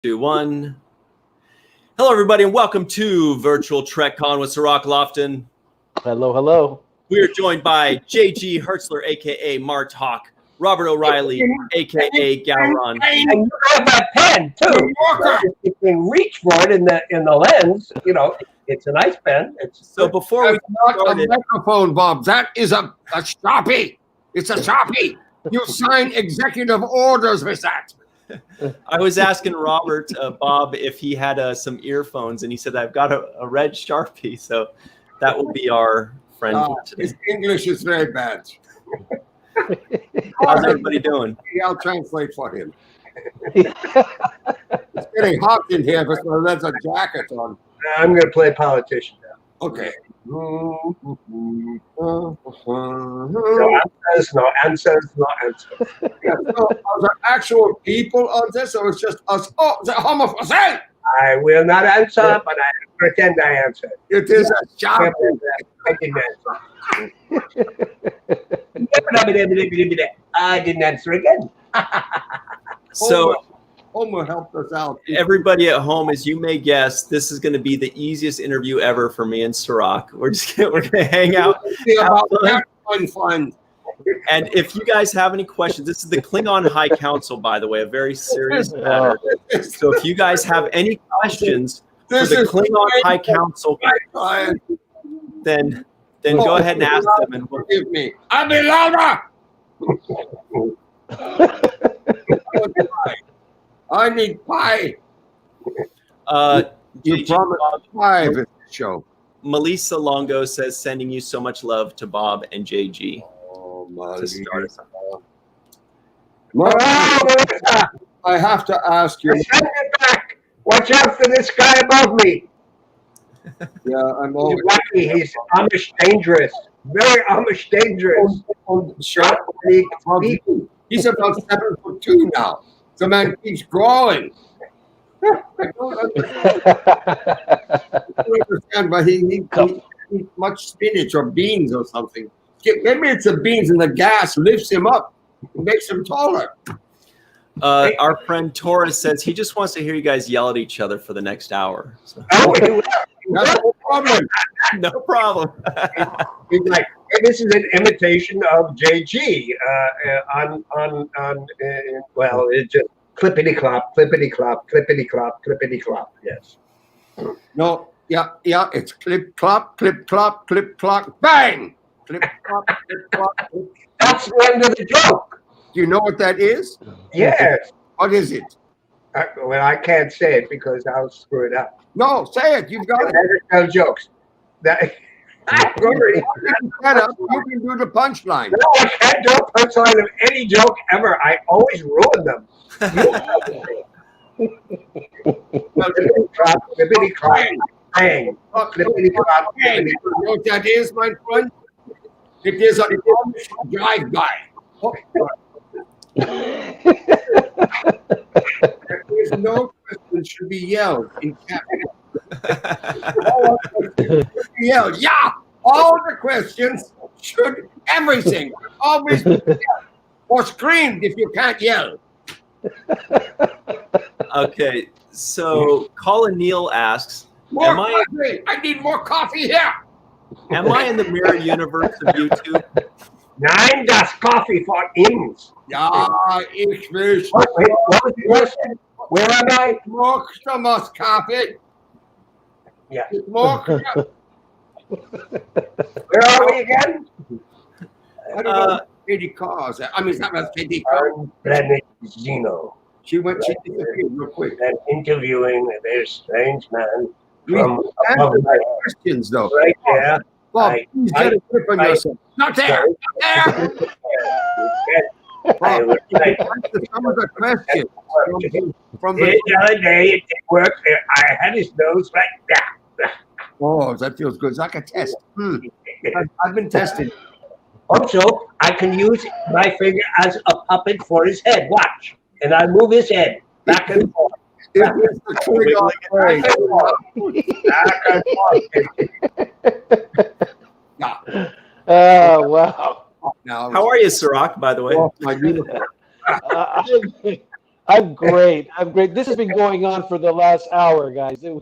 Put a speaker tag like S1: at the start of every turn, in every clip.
S1: 2, 1. Hello, everybody, and welcome to VirtualTrekCon with Cirroc, Lofton.
S2: Hello, hello.
S1: We are joined by JG Hertzler, a.k.a. Martok, Robert O'Reilly, a.k.a. Gowron.
S3: And you have that pen, too. You can reach for it in the lens. You know, it's a nice pen.
S1: So before we
S4: started, a microphone, Bob. That is a Sharpie. It's a Sharpie. You sign executive orders with that.
S1: I was asking Robert, Bob, if he had some earphones, and he said, I've got a red Sharpie, so that will be our friend today.
S4: His English is very bad.
S1: How's everybody doing?
S4: I'll translate for him. It's getting hot in here because my leather jacket on.
S3: I'm going to play politician now.
S4: Okay.
S3: No answers.
S4: Yeah, so are there actual people on this, or it's just us? Oh, the homophobe.
S3: I will not answer, but I pretend I answer.
S4: It is a job.
S3: I didn't answer. I didn't answer again.
S1: So,
S4: Homer helped us out.
S1: Everybody at home, as you may guess, this is going to be the easiest interview ever for me and Cirroc. We're going to hang out.
S4: Fun.
S1: And if you guys have any questions, this is the Klingon High Council, by the way, a very serious matter. So if you guys have any questions for the Klingon High Council, then go ahead and ask them. And we'll
S4: give me. I'll be louder. I need pie. You promised pie this show.
S1: Melissa Longo says, sending you so much love to Bob and JG.
S4: To start us off. I have to ask you.
S3: Send it back. Watch out for this guy above me.
S4: Yeah, I'm always
S3: lucky. He's Amish dangerous. Very Amish dangerous.
S4: He's about 7'2" now. The man keeps growing. I don't understand, but he eats much spinach or beans or something. Maybe it's the beans and the gas lifts him up, makes him taller.
S1: Our friend Torres says he just wants to hear you guys yell at each other for the next hour. So.
S4: No problem.
S1: No problem.
S3: He's like, hey, this is an imitation of JG well, it's just clippity clop, clippity clop, clippity clop, clippity clop. Yes.
S4: No, yeah, it's clip clop, clip clop, clip clop, bang. Clip clop, clip clop.
S3: That's the end of the joke.
S4: Do you know what that is?
S3: Yes.
S4: What is it?
S3: Well, I can't say it because I'll screw it up.
S4: No, say it. You've got it.
S3: Tell jokes.
S4: You can do the punchline.
S3: No, I can't do a punchline of any joke ever. I always ruin them. Clippity clop, bang. Clippity clop, clippity clop.
S4: You know what that is, my friend? It is an Amish drive-by. There is no question should be yelled in capital. Yelled, yeah! All the questions should, everything, always be yelled. Or screamed if you can't yell.
S1: Okay, so Colin Neal asks,
S4: More coffee! I need more coffee here!
S1: Am I in the mirror universe of YouTube?
S3: Nein, das Coffee for Ins.
S4: Ja, ich will.
S3: What was the question? Where am I?
S4: More Thomas coffee.
S3: Yeah.
S4: More.
S3: Where are we again?
S4: I don't know. Katie cars. I mean, it's not about Katie cars.
S3: Planet Zeno.
S4: She disappeared real quick.
S3: And interviewing a very strange man.
S4: Answer my questions, though.
S3: Right there.
S4: Bob, please get a grip on yourself. Not there. Not there.
S3: I would like
S4: some of the questions from
S3: the other day. It worked. I had his nose right there.
S4: Oh, that feels good. It's like a test. I've been tested.
S3: Also, I can use my finger as a puppet for his head. Watch, and I move his head back and forth.
S4: Back and forth.
S2: Oh, wow.
S1: How are you, Cirroc, by the way?
S4: My uniform.
S2: I'm great. I'm great. This has been going on for the last hour, guys.
S1: Yeah.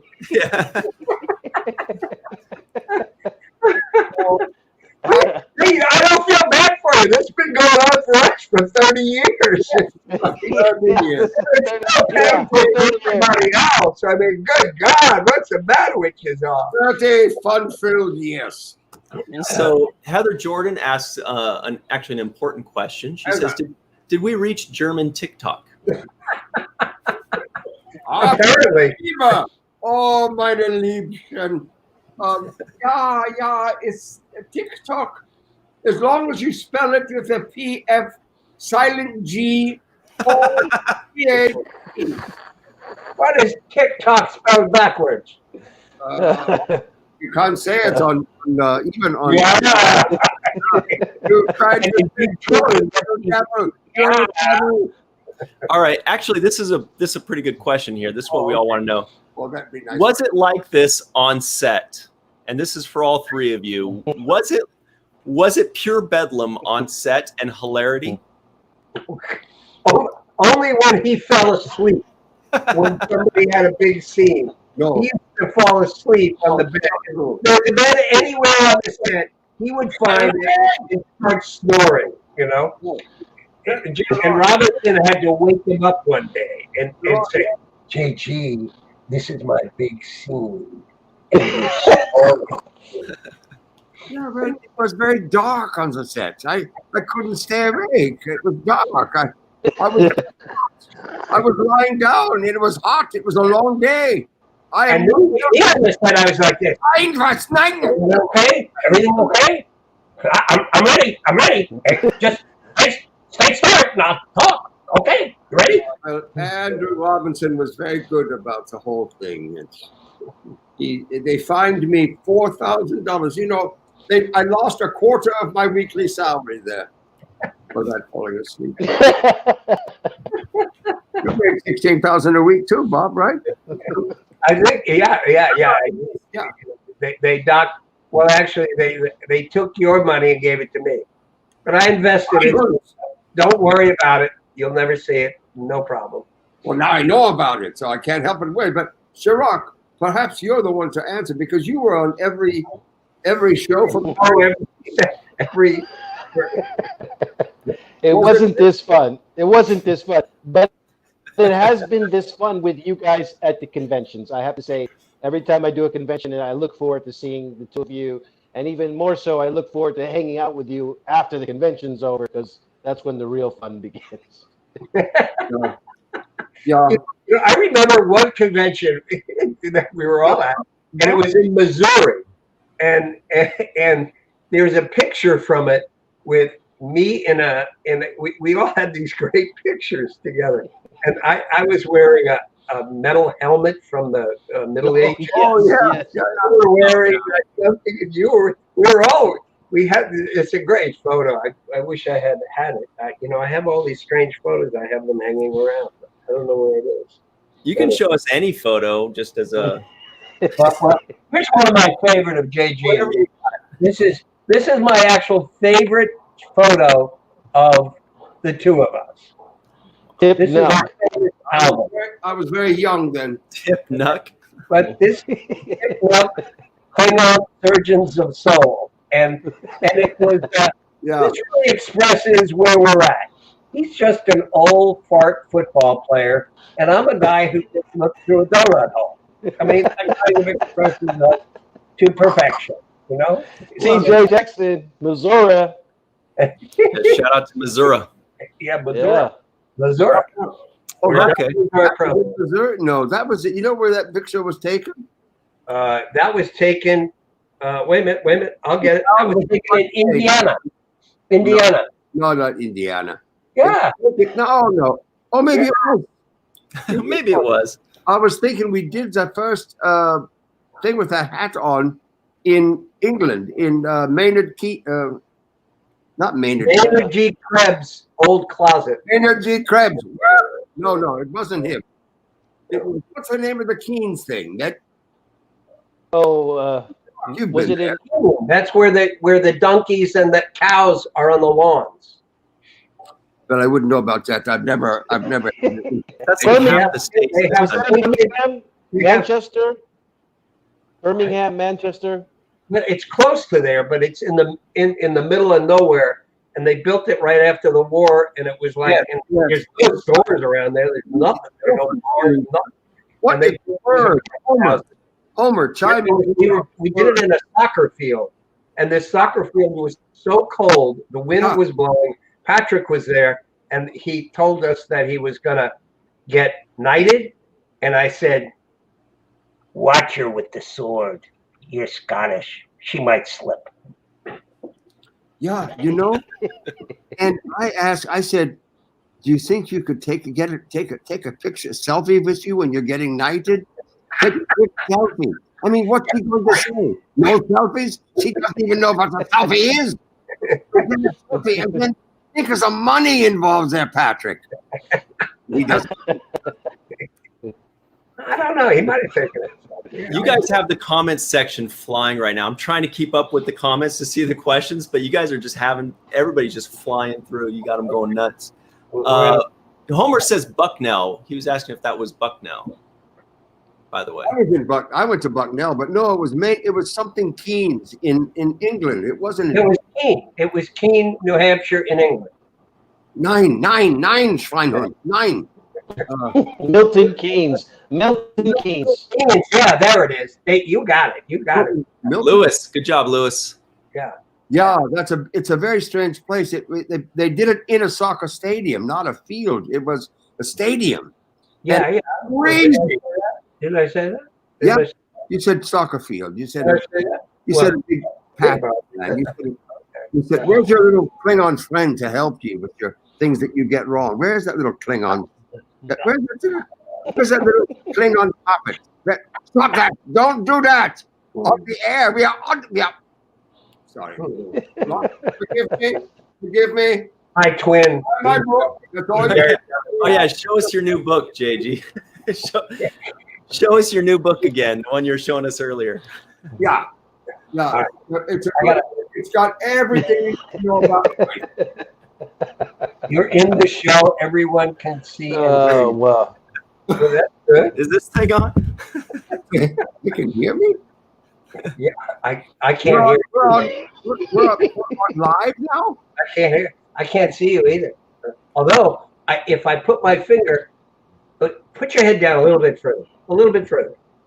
S3: Hey, I don't feel bad for you. This has been going on for us for 30 years. 30 years. It's still painful for everybody else. I mean, good God, what's the matter with you, all?
S4: 30 fun-filled years.
S1: So Heather Jordan asks actually an important question. She says, did we reach German TikTok?
S3: Apparently.
S4: Oh, meine Liebchen. Yeah, it's TikTok. As long as you spell it with a PF, silent G, O-P-A.
S3: What is TikTok spelled backwards?
S4: You can't say it on even on.
S3: Yeah.
S4: You tried to.
S1: All right. Actually, this is a pretty good question here. This is what we all want to know.
S4: Well, that'd be nice.
S1: Was it like this on set? And this is for all three of you. Was it pure bedlam on set and hilarity?
S3: Only when he fell asleep. When somebody had a big scene.
S4: No.
S3: He used to fall asleep on the bed. The bed anywhere on the set, he would find it and start snoring, you know? And Robinson had to wake him up one day and say, JG, this is my big scene.
S4: Yeah, but it was very dark on the set. I couldn't stay awake. It was dark. I was lying down. It was hot. It was a long day.
S3: I was like this. Everything okay? Everything okay? I'm ready. I'm ready. Just stay smart now. Talk. Okay. You ready?
S4: Andrew Robinson was very good about the whole thing. They fined me $4,000. You know, I lost a quarter of my weekly salary there for that falling asleep. You make $16,000 a week too, Bob, right?
S3: I think, yeah. They docked. Well, actually, they took your money and gave it to me, but I invested it. Don't worry about it. You'll never see it. No problem.
S4: Well, now I know about it, so I can't help but wait. But Cirroc, perhaps you're the one to answer because you were on every show from
S3: every.
S2: It wasn't this fun. It wasn't this fun, but it has been this fun with you guys at the conventions. I have to say, every time I do a convention, and I look forward to seeing the two of you, and even more so, I look forward to hanging out with you after the convention's over because that's when the real fun begins.
S4: Yeah.
S3: I remember one convention that we were all at, and it was in Missouri, and there's a picture from it with me and we all had these great pictures together, and I was wearing a metal helmet from the Middle Ages.
S4: Oh yeah.
S3: You were wearing something, and we had. It's a great photo. I wish I had it. I have all these strange photos. I have them hanging around. I don't know where it is.
S1: You can show us any photo just as a.
S3: Here's one of my favorite of JG. This is my actual favorite photo of the two of us. This is my favorite album.
S4: I was very young then.
S1: Tip Nuck.
S3: But this Klingon Surgeons of Soul. And it was this really expresses where we're at. He's just an old fart football player, and I'm a guy who just looks through a donut hole. I mean, that kind of expresses us to perfection, you know?
S2: CJ Jackson, Missouri.
S1: Shout out to Missouri.
S3: Yeah, Missouri. Yeah. Missouri.
S4: Oh,
S1: okay.
S4: Missouri? No, that was it. You know where that picture was taken?
S3: That was taken. Wait a minute. I'll get it. That was taken in Indiana. Indiana.
S4: No, not Indiana.
S3: Yeah.
S4: No. Oh, maybe it was.
S1: Maybe it was.
S4: I was thinking we did the first thing with that hat on in England, in Maynard Key. Not Maynard.
S3: Maynard G. Krebs' old closet.
S4: Maynard G. Krebs. No, it wasn't him. What's the name of the Keynes thing?
S2: Was it in?
S3: That's where the donkeys and the cows are on the lawns.
S4: but I wouldn't know about that. I've never.
S1: That's
S3: They
S1: like
S3: have-
S1: half the states.
S3: they have-
S2: Was that Birmingham,
S3: We have-
S2: Manchester? Birmingham, Manchester?
S3: But it's close to there, but it's in the middle of nowhere. And they built it right after the war, and it was like and there's no stores around there. There's nothing. There's no bars, nothing.
S4: What
S3: And they-
S4: the word? Homer, chime in.
S3: We did it in a soccer field, and this soccer field was so cold. The wind was blowing. Patrick was there, and he told us that he was gonna get knighted. And I said, "Watch her with the sword. You're Scottish. She might slip."
S4: Yeah, you know. And I said, do you think you could take a picture, selfie with you when you're getting knighted? Take a quick selfie. I mean, what's she going to say? No selfies? She doesn't even know what a selfie is. And then think of some money involved there, Patrick. He doesn't.
S3: I don't know. He might have taken it.
S1: You guys have the comments section flying right now. I'm trying to keep up with the comments to see the questions, but you guys are just everybody's just flying through. You got them going nuts. Homer says Bucknell. He was asking if that was Bucknell, by the way.
S4: I went to Bucknell, but no, it was something Keynes in England. It wasn't.
S3: It was Keene. It was Keene, New Hampshire, in England.
S4: Nine, Schweinhund, 9.
S2: Milton Keynes. Milton Keynes.
S3: Yeah, there it is. You got it. You got it.
S1: Lewis, good job, Lewis.
S4: Yeah, it's a very strange place. They did it in a soccer stadium, not a field. It was a stadium.
S3: Yeah.
S4: Crazy.
S3: Did I say that?
S4: Yeah. You said soccer field. You said
S3: Did I say that?
S4: you said a big patch. You said, where's your little Klingon friend to help you with your things that you get wrong? Where's that little Klingon? Where's that little Klingon puppet? Stop that! Don't do that! On the air, we are on. Yeah. Sorry. Forgive me.
S3: My twin.
S4: My book. That's all
S1: Oh yeah, show us your new book, JG. show us your new book again, the one you were showing us earlier.
S4: Yeah. It's got everything you know about life.
S3: You're in the show. Everyone can see.
S2: Oh, wow.
S3: So that's good.
S1: Is this thing on?
S4: You can hear me?
S3: Yeah, I can't hear.
S4: We're on live now?
S3: I can't hear. I can't see you either. Although, if I put my finger, put your head down a little bit further,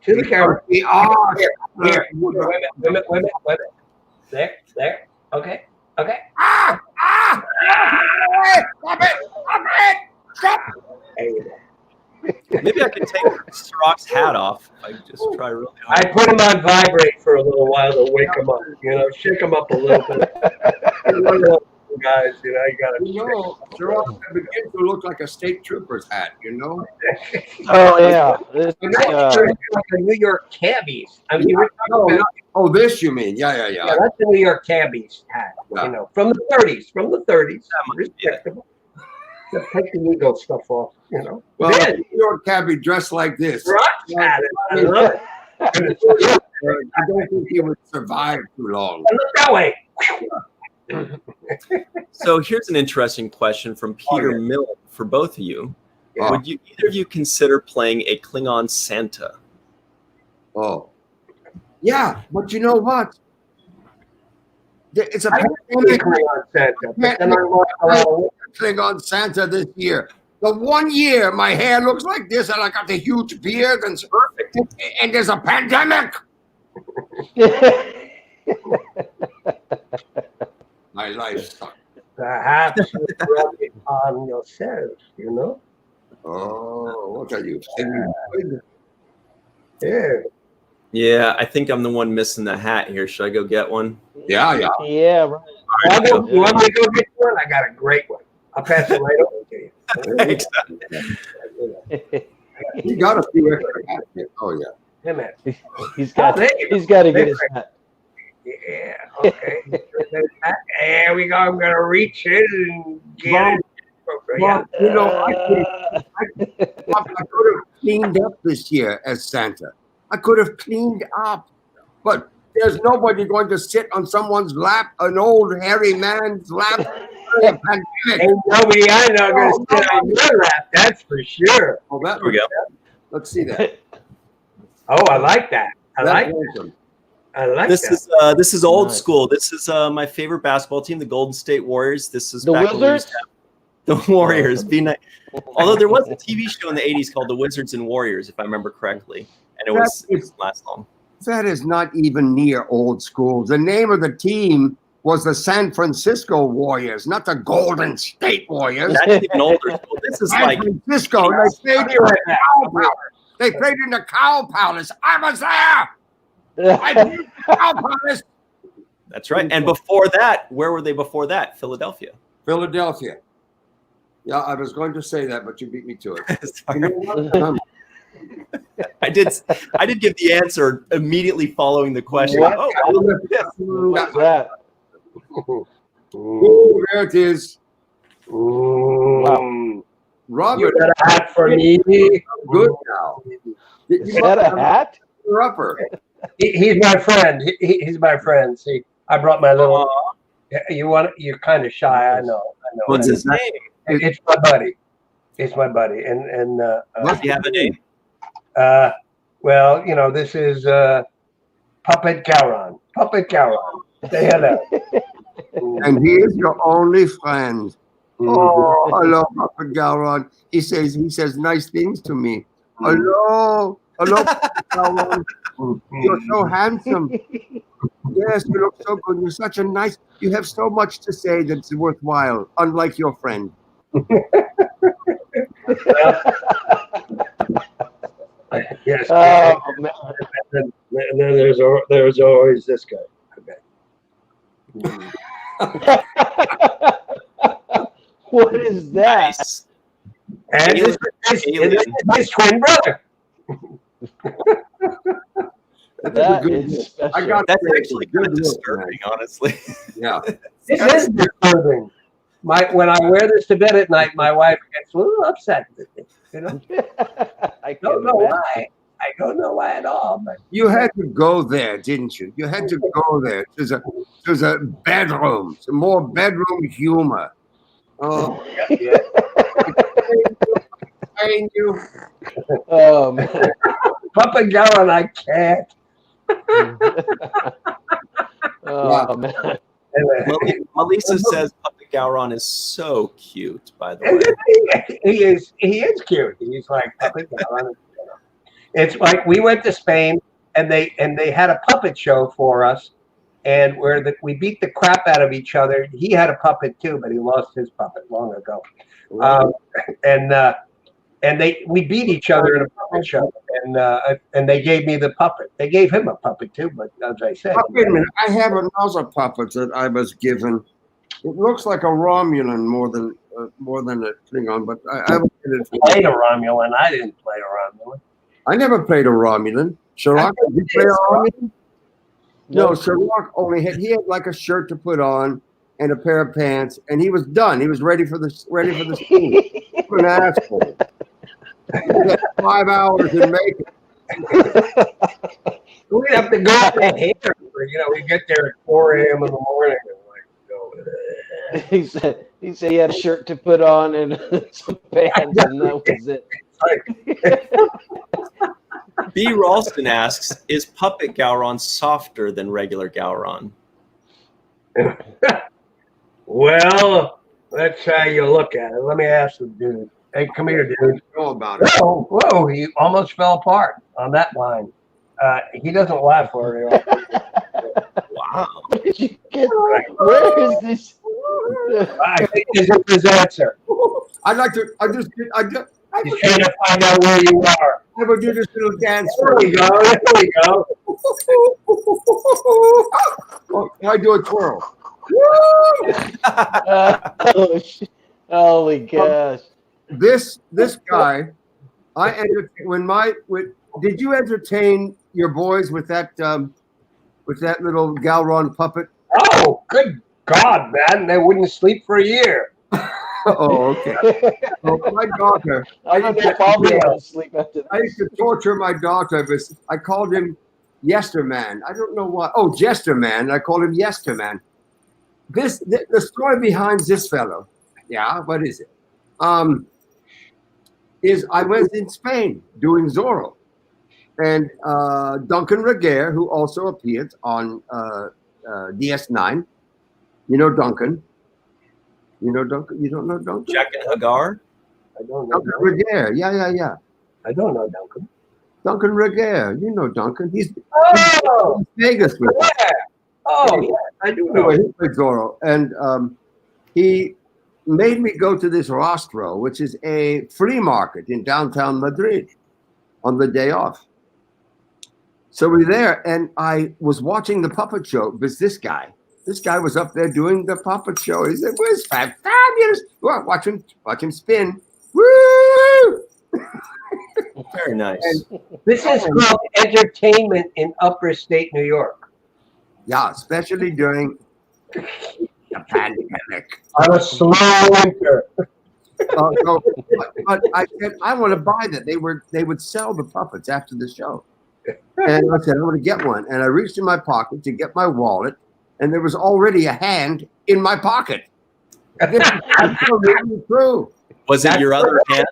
S3: to the camera.
S4: We are.
S3: Here. Wait a minute. There. Okay.
S4: Stop it!
S3: There you go.
S1: Maybe I can take Cirroc's hat off. I just try really hard.
S3: I put him on vibrate for a little while to wake him up. Shake him up a little bit. Guys, you gotta.
S4: Cirroc begins to look like a state trooper's hat.
S2: Oh, yeah.
S3: It's like the New York cabbies. I mean,
S4: this you mean? Yeah.
S3: Yeah, that's the New York cabbies hat.
S4: Yeah.
S3: From the 30s. Respectable. Yeah, take the legal stuff off.
S4: Well, New York cabbie dressed like this.
S3: Rock hat. I love it.
S4: I don't think he would survive too long.
S3: Look that way.
S1: So here's an interesting question from Peter Millen for both of you.
S4: Yeah.
S1: Would either of you consider playing a Klingon Santa?
S4: Oh, yeah, but you know what? It's a Klingon Santa this year. The 1 year my hair looks like this, and I got the huge beard, and it's perfect. And there's a pandemic. My life sucks.
S3: Perhaps you rub it on yourself,
S4: Oh, what are you saying?
S3: Yeah.
S1: Yeah, I think I'm the one missing the hat here. Should I go get one?
S4: Yeah.
S2: Yeah, right.
S3: You want me to go get one? I got a great one. I'll pass it right over to you.
S1: Thanks.
S4: You got a few extra hats. Oh, yeah.
S3: Hey, man.
S2: He's got to get his hat.
S3: Yeah, okay. There we go. I'm going to reach in and get it.
S4: Well, I could have cleaned up this year as Santa. I could have cleaned up. But There's nobody going to sit on someone's lap, an old hairy man's lap.
S3: Ain't nobody I know going to sit on your lap. That's for sure.
S4: Oh, that
S1: There we go.
S4: Let's see that.
S3: Oh, I like that. I like
S4: awesome.
S3: that.
S1: This is old
S2: Nice.
S1: school. This is my favorite basketball team, the Golden State Warriors. This is
S2: The
S1: back when we used
S2: Wizards?
S1: to have the Warriors. Be nice. Although there was a TV show in the 80s called The Wizards and Warriors, if I remember correctly, and it didn't last long.
S4: That is not even near old school. The name of the team was the San Francisco Warriors, not the Golden State Warriors.
S1: That's even older school. This is
S4: San
S1: like
S4: Francisco. They played in the Cow Palace. I was there. I played in the Cow Palace.
S1: that's right. And before that, where were they before that? Philadelphia.
S4: Philadelphia. Yeah, I was going to say that, but you beat me to it.
S1: Sorry.
S4: You know what?
S1: I did give the answer immediately following the question.
S2: What?
S1: Oh,
S2: What's that?
S4: Ooh, there it is.
S3: Wow.
S4: Robert,
S3: You got a hat for me?
S4: good now.
S2: Is that a hat?
S4: Your upper.
S3: He's my friend. He's my friend. See, I brought my little. You're kind of shy. I know.
S1: what's his name?
S3: It's my buddy. It's my buddy. And
S1: Does he have a name?
S3: well, this is Puppet Gowron. Puppet Gowron. Say hello.
S4: And he is your only friend. Oh, hello, Papa Gowron. He says nice things to me. Hello, Papa Gowron. You're so handsome. Yes, you look so good. You're such a nice. You have so much to say that's worthwhile. Unlike your friend.
S3: Yes.
S2: Oh, man.
S3: And then there's always this guy. Okay.
S2: What is that?
S1: Nice.
S3: And this is his twin brother.
S2: That is special.
S4: I got
S1: That's
S4: great.
S1: actually kind of disturbing, honestly.
S4: Yeah.
S3: This is disturbing. When I wear this to bed at night, my wife gets a little upset with me.
S2: I
S3: don't know why. I don't know why at all. But
S4: You had to go there, didn't you? You had to go there. There's a bedroom, some more bedroom humor. Oh,
S3: yeah.
S4: thank you.
S2: Oh, man.
S3: Papa Gowron, I can't.
S2: Oh, man.
S1: Melissa says Puppet Gowron is so cute, by the way.
S3: He is cute. He's like Puppet Gowron. It's like we went to Spain and they had a puppet show for us, and we beat the crap out of each other. He had a puppet too, but he lost his puppet long ago. We beat each other in a puppet show, and they gave me the puppet. They gave him a puppet too, but as I said,
S4: Wait a minute. I have another puppet that I was given. It looks like a Romulan more than a Klingon, but I
S3: played a Romulan. I didn't play a Romulan.
S4: I never played a Romulan. Cirroc, did you play a Romulan? No, Cirroc only had like a shirt to put on and a pair of pants, and he was done. He was ready for the scene. What an asshole! He had 5 hours in makeup.
S3: We'd have to go to here. We get there at 4 a.m. in the morning. And
S2: He said he had a shirt to put on and some pants, and that was it.
S1: B. Ralston asks, is Puppet Gowron softer than regular Gowron?
S3: Well, that's how you look at it. Let me ask the dude. Hey, come here, dude.
S4: Know about it.
S3: Whoa, he almost fell apart on that line. He doesn't laugh very often.
S1: Wow.
S2: Where did you get? Where is this?
S3: I think this is his answer.
S4: I'd like to.
S3: He's trying to find out where you are.
S4: I would do this little dance.
S3: There we go. There we go.
S4: Oh, I do a twirl.
S2: Holy gosh!
S4: This guy, did you entertain your boys with that little Gowron puppet?
S3: Oh, good God, man! They wouldn't sleep for a year.
S4: Oh, okay. Well, my daughter,
S2: I don't know if I'll be able to sleep after
S4: I used to torture my daughter. I called him Yesterman. I don't know why. Oh, Jesterman. I call him Yesterman. The story behind this fellow. Yeah, what is it? Is I was in Spain doing Zorro, and Duncan Regehr, who also appeared on DS9. You know Duncan. You know Duncan. You don't know Duncan.
S1: Jack and Hagar.
S3: I don't know.
S4: Duncan Regehr. Yeah.
S3: I don't know Duncan.
S4: Duncan Regehr. You know Duncan. He's
S3: Oh,
S4: Vegas with us.
S3: yeah. Oh, yeah. I do know.
S4: Anyway, he played Zorro, and he made me go to this rostro, which is a flea market in downtown Madrid, on the day off. So we're there, and I was watching the puppet show because this guy was up there doing the puppet show. He said, "Where's fabulous? Well, watch him spin. Woo!"
S1: Very nice.
S3: And this is called entertainment in upper state New York.
S4: Yeah, especially during the pandemic.
S3: On a slow winter.
S4: So, but I said, I want to buy that. They would sell the puppets after the show. And I said, I want to get one. And I reached in my pocket to get my wallet, and there was already a hand in my pocket. This is absolutely true.
S1: Was it your other hand?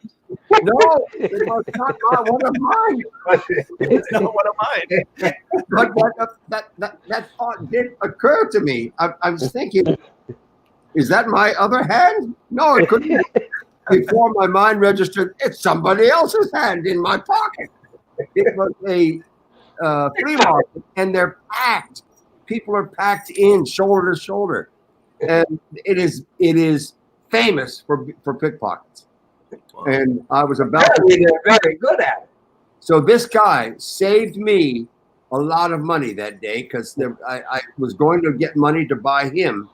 S4: No, it was not one of mine.
S1: It's not one of mine.
S4: But that thought did occur to me. I was thinking, is that my other hand? No, it couldn't be. Before my mind registered, it's somebody else's hand in my pocket. It was a flea market, and they're packed. People are packed in shoulder to shoulder, and it is famous for pickpockets. And I was about to.
S3: They're very good at it.
S4: So this guy saved me a lot of money that day because I was going to get money to buy him,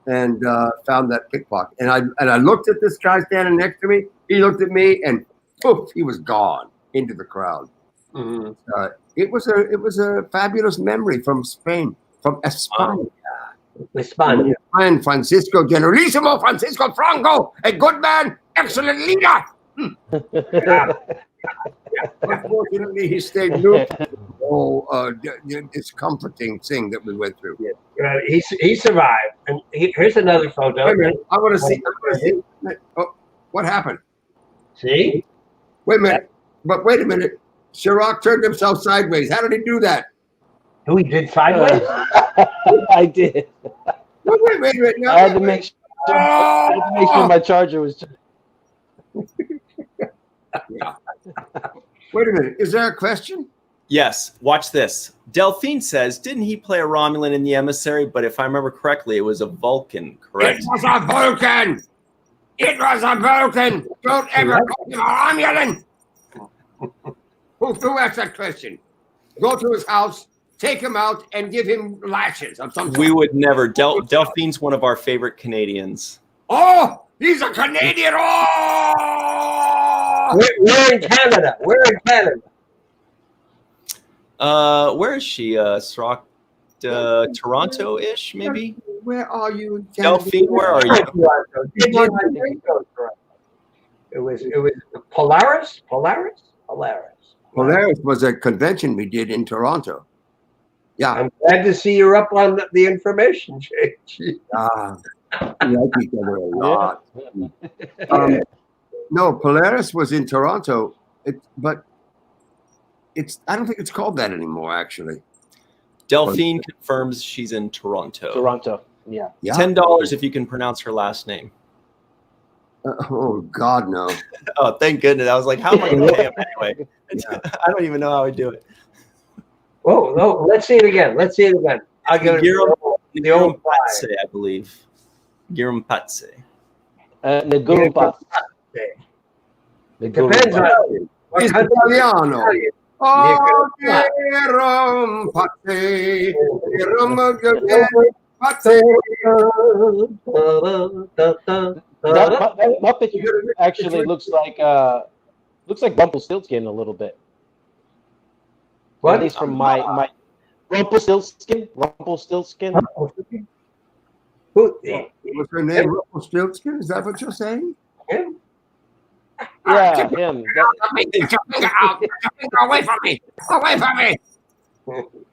S4: and found that pickpocket. And I looked at this guy standing next to me. He looked at me, and poof, he was gone into the crowd.
S3: Mm-hmm.
S4: It was a fabulous memory from Spain, from España.
S3: España.
S4: And Francisco Generalissimo Francisco Franco, a good man, excellent leader. Unfortunately, he stayed neutral. It's comforting thing that we went through.
S3: Yeah. He survived. And here's another photo.
S4: Wait a minute. I want to see. Oh, what happened?
S3: See?
S4: Wait a minute. But wait a minute. Cirroc turned himself sideways. How did he do that?
S3: Who he did sideways?
S2: I did.
S4: Wait a minute. No,
S2: I had to make sure my charger was.
S4: Wait a minute. Is there a question?
S1: Yes. Watch this. Delphine says, didn't he play a Romulan in The Emissary? But if I remember correctly, it was a Vulcan, correct?
S4: It was a Vulcan. It was a Vulcan. Don't ever call him a Romulan. Who asked that question? Go to his house, take him out, and give him lashes of some sort.
S1: We would never. Delphine's one of our favorite Canadians.
S4: Oh, he's a Canadian. Oh!
S3: We're in Canada. We're in Canada.
S1: Where is she? Cirroc, Toronto-ish, maybe?
S4: Where are you in Canada?
S1: Delphine, where are you?
S3: It was Polaris. Polaris
S4: was a convention we did in Toronto. Yeah.
S3: I'm glad to see you're up on the information, Jake.
S4: We like each other a lot. No, Polaris was in Toronto, but I don't think it's called that anymore, actually.
S1: Delphine confirms she's in Toronto.
S2: Toronto, yeah.
S1: $10 if you can pronounce her last name.
S4: Oh, God, no.
S1: Oh, thank goodness. I was like, how am I going to pay him anyway? I don't even know how I do it.
S3: Oh, no, let's see it again. I'll give it the old
S1: Patse, I believe. Guillaume Patse.
S2: Neguro Patse.
S3: Depends on what
S4: It's
S3: country.
S4: Italiano. Oh, Guillaume Patse.
S2: That Muppet actually looks like Rumpelstiltskin a little bit.
S3: What?
S2: At least from my Rumpelstiltskin.
S3: Who?
S4: What's her name? Rumpelstiltskin? Is that what you're saying?
S3: Him?
S2: Yeah, him.
S4: Away from me! Away from me!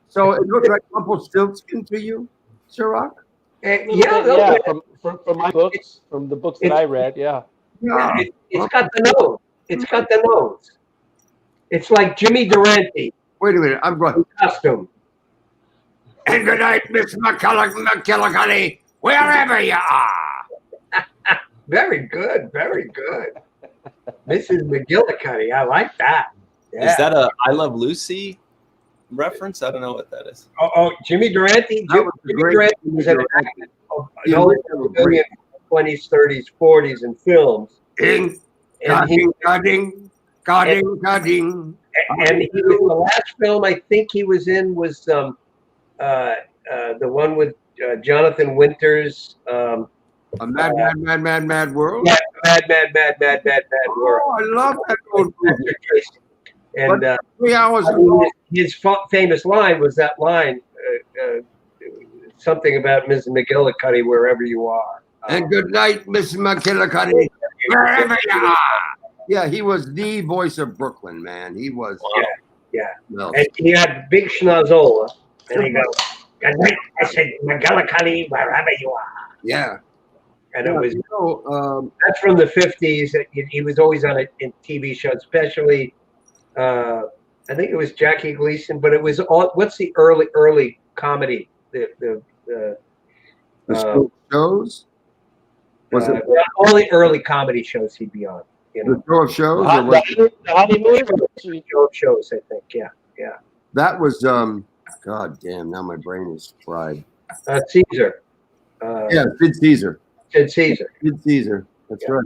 S4: So it looks like Rumpelstiltskin to you, Cirroc?
S2: Yeah, from my books, from the books that I read, yeah.
S3: Yeah, it's got the nose. It's got the nose. It's like Jimmy Durante.
S4: Wait a minute, I'm going.
S3: Costume.
S4: And good night, Miss McKillicuddy, wherever you are.
S3: Very good, very good. Mrs. McGillicuddy, I like that. Yeah.
S1: Is that a I Love Lucy reference? I don't know what that is.
S3: Oh, Jimmy Durante? Jimmy Durante was an actor of a million 20s, 30s, 40s in films.
S4: Cutting. And he
S3: was the last film I think he was in was the one with Jonathan Winters.
S4: A Mad World?
S3: Yeah, Mad World.
S4: Oh, I love that old movie.
S3: And
S4: 3 hours
S3: his famous line was that line, something about Mrs. McGillicuddy, wherever you are.
S4: And good night, Miss McGillicuddy, wherever you are. Yeah, he was the voice of Brooklyn, man. He was.
S3: Yeah. And he had big schnozola. And he goes, good night, Mrs. McGillicuddy, wherever you are.
S4: Yeah.
S3: And it was, that's from the 50s. He was always on a TV show, especially, I think it was Jackie Gleason, but it was all, what's the early comedy? The
S4: shows? Was it
S3: all the early comedy shows he'd be on? You know?
S4: The show of shows?
S3: Shows, I think. Yeah.
S4: That was, God damn, now my brain is fried.
S3: Caesar.
S4: Sid Caesar.
S3: Sid Caesar.
S4: That's right.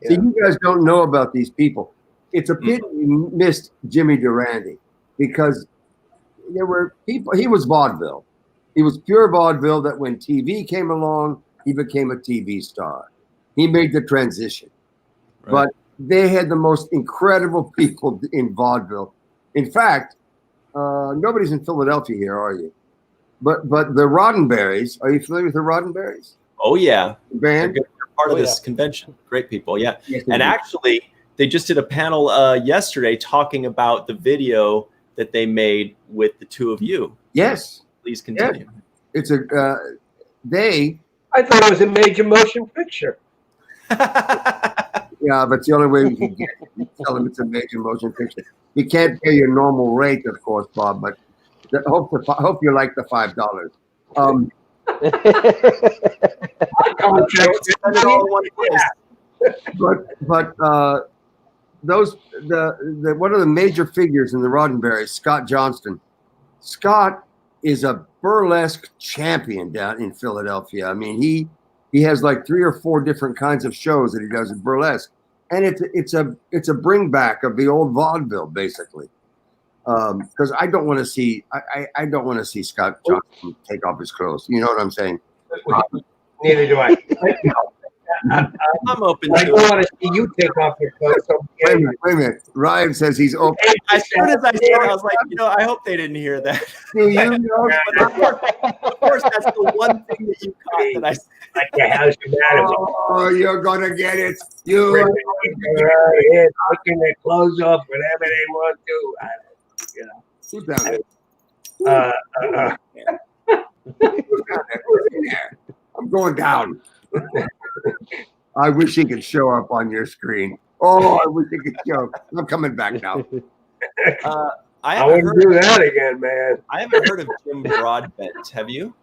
S4: Yeah. See, you guys don't know about these people. It's a pity you missed Jimmy Durante because there were people. He was vaudeville. He was pure vaudeville. That when TV came along, he became a TV star. He made the transition. Right. But they had the most incredible people in vaudeville. In fact, nobody's in Philadelphia here, are you? But the Roddenberrys. Are you familiar with the Roddenberrys?
S1: Oh yeah,
S4: band.
S1: They're part of this convention. Great people, yeah. Yes, and actually, they just did a panel yesterday talking about the video that they made with the two of you.
S4: Yes.
S1: Please continue.
S4: It's a
S3: I thought it was a major motion picture.
S4: Yeah, but it's the only way we can get it. You tell them it's a major motion picture. You can't pay your normal rate, of course, Bob. But hope you like the $5. But those the one of the major figures in the Roddenberrys, Scott Johnston. Scott is a burlesque champion down in Philadelphia. I mean, he has like 3 or 4 different kinds of shows that he does in burlesque, and it's a bring back of the old vaudeville, basically. Because I don't want to see Scott Johnston take off his clothes. You know what I'm saying?
S3: Neither do I.
S1: I'm open to
S3: I don't want to see you take off your clothes. So
S4: wait a minute. Ryan says he's open.
S1: As soon as I said it, I was like, I hope they didn't hear that.
S4: Do you know?
S1: Of course, that's the one thing that you caught that I said.
S3: Like the house
S4: Oh, you're gonna get it. You
S3: taking their clothes off whenever they want to.
S4: Who's down there? Who's in there? I'm going down. I wish he could show up on your screen. Oh, I wish he could show up. I'm coming back now.
S3: I wouldn't do that again, man.
S1: I haven't heard of Jim Broadbent. Have you?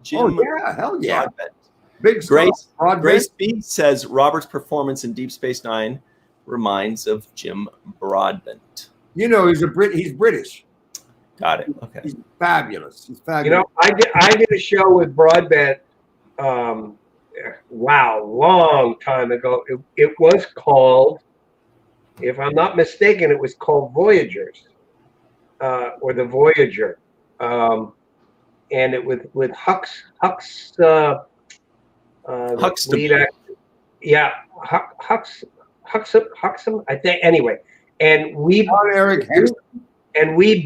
S1: Jim
S4: hell yeah.
S1: Broadbent.
S4: Big
S1: Grace B says Robert's performance in Deep Space Nine reminds of Jim Broadbent.
S4: You know, he's British.
S1: Got it. Okay.
S4: He's fabulous.
S3: I did a show with Broadbent. Long time ago. It was called, if I'm not mistaken, it was called Voyagers, or the Voyager, and it with Huck's lead actor. Yeah, Huxham, I think. Anyway, and we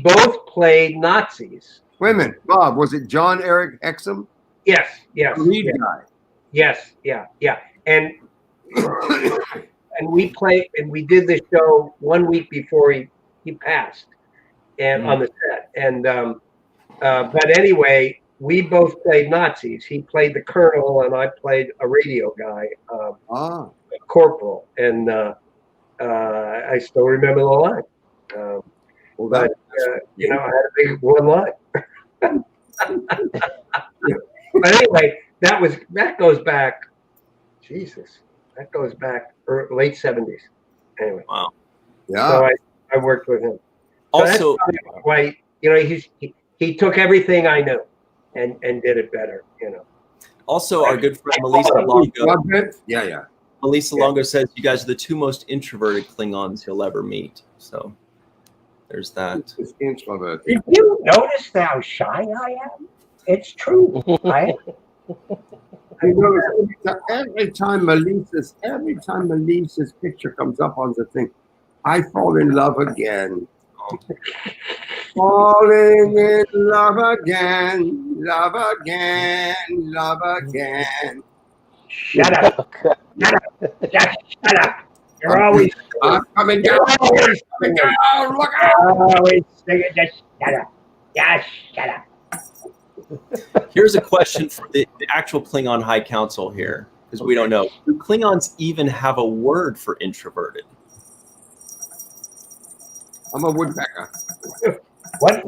S3: both played Nazis.
S4: Wait a minute, Bob. Was it John Eric Hexum?
S3: Yes.
S4: Lead guy.
S3: Yes, yeah. And we played, and we did the show 1 week before he passed, and on the set. But anyway, we both played Nazis. He played the colonel, and I played a radio guy, corporal. And I still remember the line. But you know, I had a big one line. But anyway, that goes back. Jesus, that goes back late 70s. Anyway,
S1: wow,
S4: yeah.
S3: So I worked with him.
S1: Also,
S3: so why, you know, he took everything I knew and did it better. You know.
S1: Also, our good friend Melissa Longo.
S4: Yeah.
S1: Melissa Longo says you guys are the two most introverted Klingons he'll ever meet. So there's that.
S3: Did you notice how shy I am? It's true.
S4: Every time Melissa's picture comes up on the thing, I fall in love again. Falling in love again, love again, love again.
S3: Shut up. Just shut up. You're always
S4: coming down. Coming down. Look out.
S3: Always singing. Just shut up. Just shut up.
S1: Here's a question for the actual Klingon High Council here, because we don't know. Do Klingons even have a word for introverted?
S4: I'm a woodpecker.
S3: What?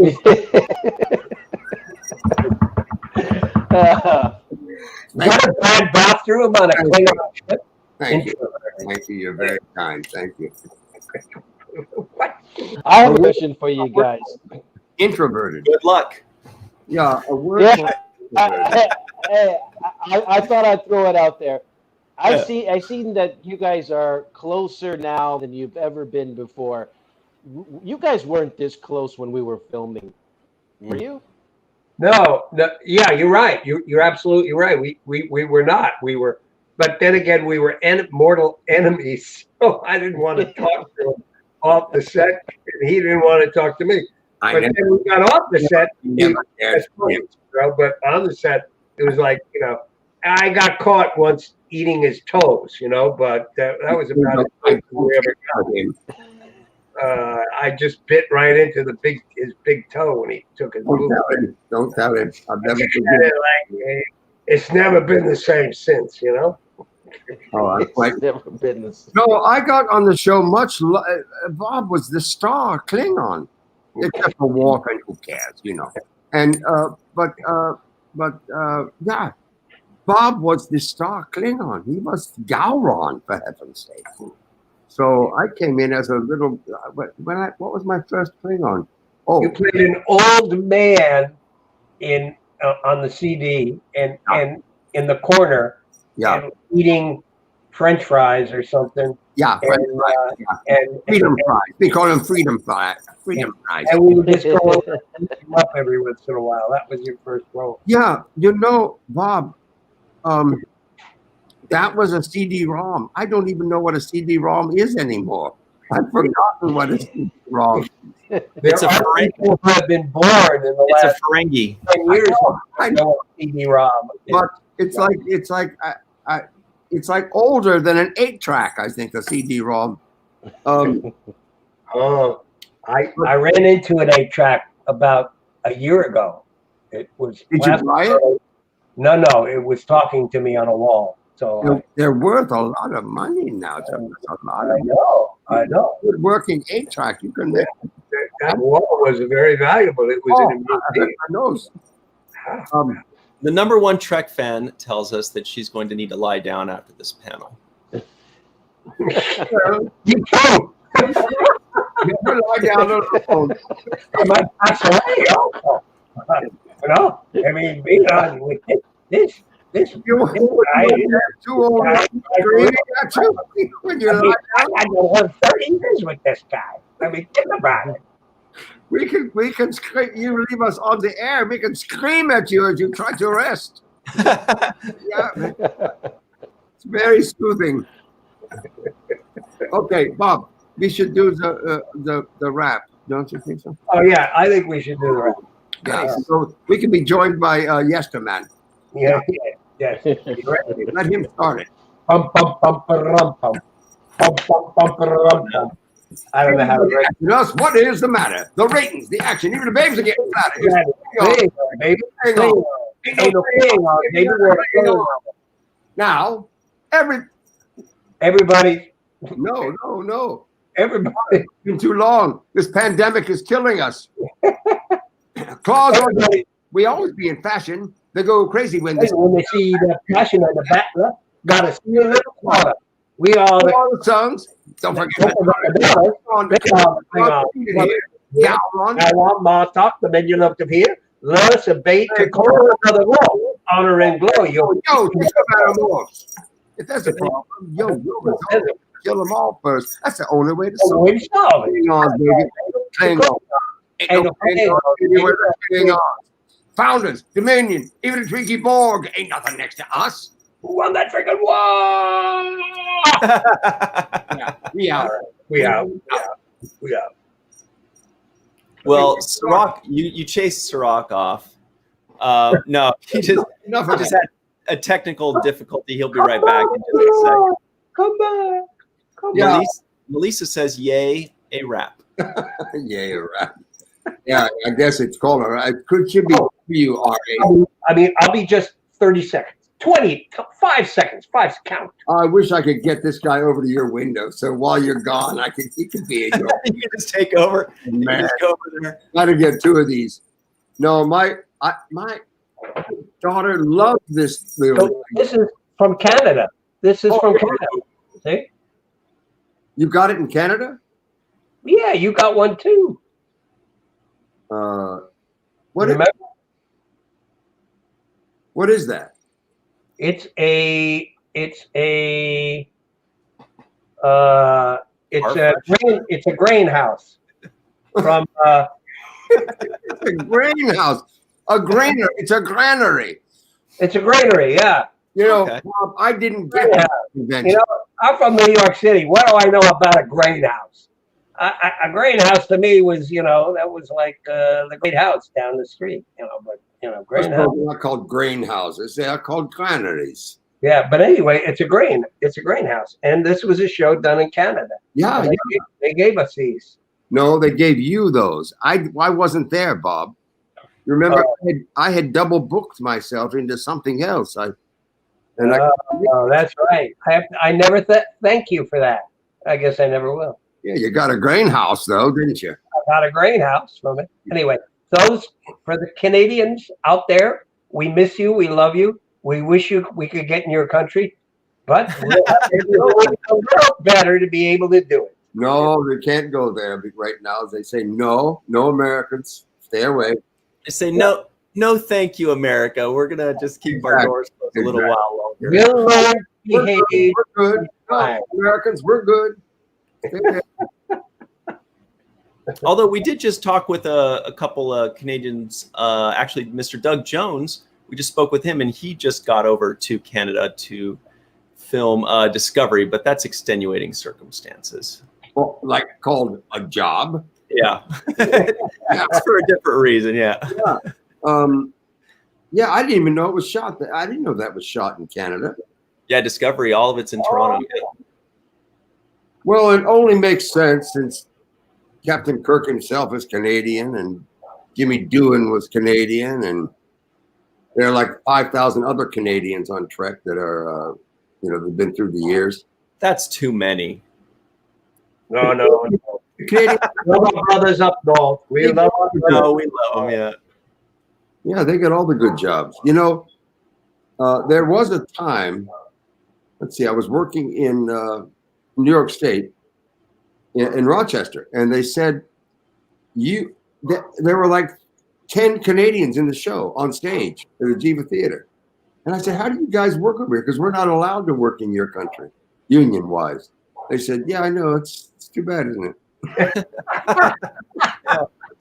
S3: Got a bad bathroom on a Klingon ship?
S4: Thank you. Thank you. You're very kind. Thank you.
S3: What?
S2: I have a question for you guys.
S4: Introverted.
S1: Good luck.
S4: Yeah, a word.
S2: Yeah, I thought I'd throw it out there. I've seen that you guys are closer now than you've ever been before. You guys weren't this close when we were filming, were you?
S3: No. Yeah, you're right. You're absolutely right. We were not. We were, but then again, we were mortal enemies. So I didn't want to talk to him off the set, and he didn't want to talk to me. But then we got off the set, but on the set, it was like, you know, I got caught once eating his toes, you know, but that was about it. We ever got him. I just bit right into his big toe when he took his move.
S4: Don't tell him. I've never
S3: it's never been the same since, you know.
S2: It's never been the same.
S4: No, I got on the show much. Bob was the star Klingon. Except for Walker, and who cares, you know? And yeah, Bob was the star Klingon. He was Gowron, for heaven's sake. So I came in as a little. What was my first Klingon? Oh,
S3: you played an old man in on the CD and in the corner, and eating French fries or something.
S4: Yeah, and freedom fries. We call them freedom fries. Freedom fries.
S3: And we would just go over and pick them up every once in a while. That was your first role.
S4: Yeah, you know, Bob, that was a CD-ROM. I don't even know what a CD-ROM is anymore. I've forgotten what a CD-ROM is.
S1: It's a Ferengi.
S3: People who have been born in the last
S1: Ferengi.
S3: 10 years. I know what CD-ROM is.
S4: But it's like older than an 8-track, I think, a CD-ROM.
S3: I ran into an 8-track about a year ago. It was.
S4: Did you buy it?
S3: No, it was talking to me on a wall. So
S4: they're worth a lot of money now.
S3: I know.
S4: Good working 8-track, you can make.
S3: That wall was very valuable. It was in a museum.
S4: I know.
S1: The #1 Trek fan tells us that she's going to need to lie down after this panel.
S3: You too.
S4: Never lie down on the phone.
S3: I might pass away also. You know, I mean, being on with this guy is
S4: too old. When you lie down,
S3: I go on 30 years with this guy. I mean, think about it.
S4: We can scream. You leave us on the air. We can scream at you as you try to rest. Yeah, it's very soothing. Okay, Bob, we should do the rap, don't you think so?
S3: Oh yeah, I think we should do the rap.
S4: Yeah, so we can be joined by Yesterman.
S3: Yeah.
S4: Let him start it.
S3: Pum pum pum pum pum pum pum pum pum pum. I don't know how to break
S4: us. What is the matter? The ratings, the action, even the babes are getting flattered.
S3: baby.
S4: Hang on. Now,
S3: everybody.
S4: No.
S3: Everybody.
S4: It's been too long. This pandemic is killing us. Claws on. We always be in fashion. They go crazy when
S3: they see the passion on the back. Gotta see a little water. We all
S4: the songs. Don't forget.
S3: Gowron. I want Martok, the menu looked up here. Let us abate to call another wall. Honor and glow. Yo,
S4: if that's a problem, kill them all first. That's the only way to solve it.
S3: Hang
S4: on, baby. Hang on. Founders, Dominion, even the Twinkie Borg, ain't nothing next to us.
S3: Who won that freaking war?
S4: We out.
S1: Well, Cirroc, you chased Cirroc off. No, he just had a technical difficulty. He'll be right back in just a second.
S3: Come back.
S1: Melissa says, "Yay, a wrap."
S4: Yay, a wrap. Yeah, I guess it's called a wrap. Should be WRA.
S3: I mean, I'll be just 30 seconds. 5 seconds. 5 count.
S4: I wish I could get this guy over to your window. So while you're gone, he could be in your
S1: You can just take over.
S4: Man.
S1: Just go over there.
S4: Got to get 2 of these. No, my daughter loves this.
S3: So this is from Canada. Canada. See?
S4: You got it in Canada?
S3: Yeah, you got one too.
S4: What is that?
S3: It's a grain house from
S4: it's a grain house. It's a granary.
S3: It's a granary, yeah.
S4: You know, Bob, I didn't get that convention.
S3: You know, I'm from New York City. What do I know about a grain house? A grain house to me was, that was like the great house down the street, but grain house.
S4: They're not called grain houses. They are called granaries.
S3: Yeah, but anyway, it's a grain house. And this was a show done in Canada.
S4: Yeah.
S3: They gave us these.
S4: No, they gave you those. I wasn't there, Bob. Remember, I had double booked myself into something else.
S3: That's right. I never thank you for that. I guess I never will.
S4: Yeah, you got a grain house, though, didn't you?
S3: I got a grain house from it. Anyway, those for the Canadians out there, we miss you. We love you. We wish we could get in your country, but it's better to be able to do it.
S4: No, they can't go there right now. They say no Americans, stay away.
S1: They say no, thank you, America. We're gonna just keep our doors closed a little while longer.
S4: We're good. No, Americans, we're good.
S1: Although we did just talk with a couple of Canadians, actually, Mr. Doug Jones. We just spoke with him, and he just got over to Canada to film Discovery, but that's extenuating circumstances.
S4: Well, like called a job.
S1: Yeah, it's for a different reason. Yeah.
S4: Yeah, I didn't even know it was shot. I didn't know that was shot in Canada.
S1: Yeah, Discovery. All of it's in Toronto.
S4: Well, it only makes sense since Captain Kirk himself is Canadian and Jimmy Doohan was Canadian, and there are like 5,000 other Canadians on Trek that are, they've been through the years.
S1: That's too many.
S3: No. Canadian brothers up north. We love
S1: them. Yeah.
S4: Yeah, they got all the good jobs. There was a time. Let's see. I was working in New York State, in Rochester, and they said there were like 10 Canadians in the show on stage at the Jiva Theater, and I said, "How do you guys work over here? Because we're not allowed to work in your country, union-wise." They said, "Yeah, I know. It's too bad, isn't it?"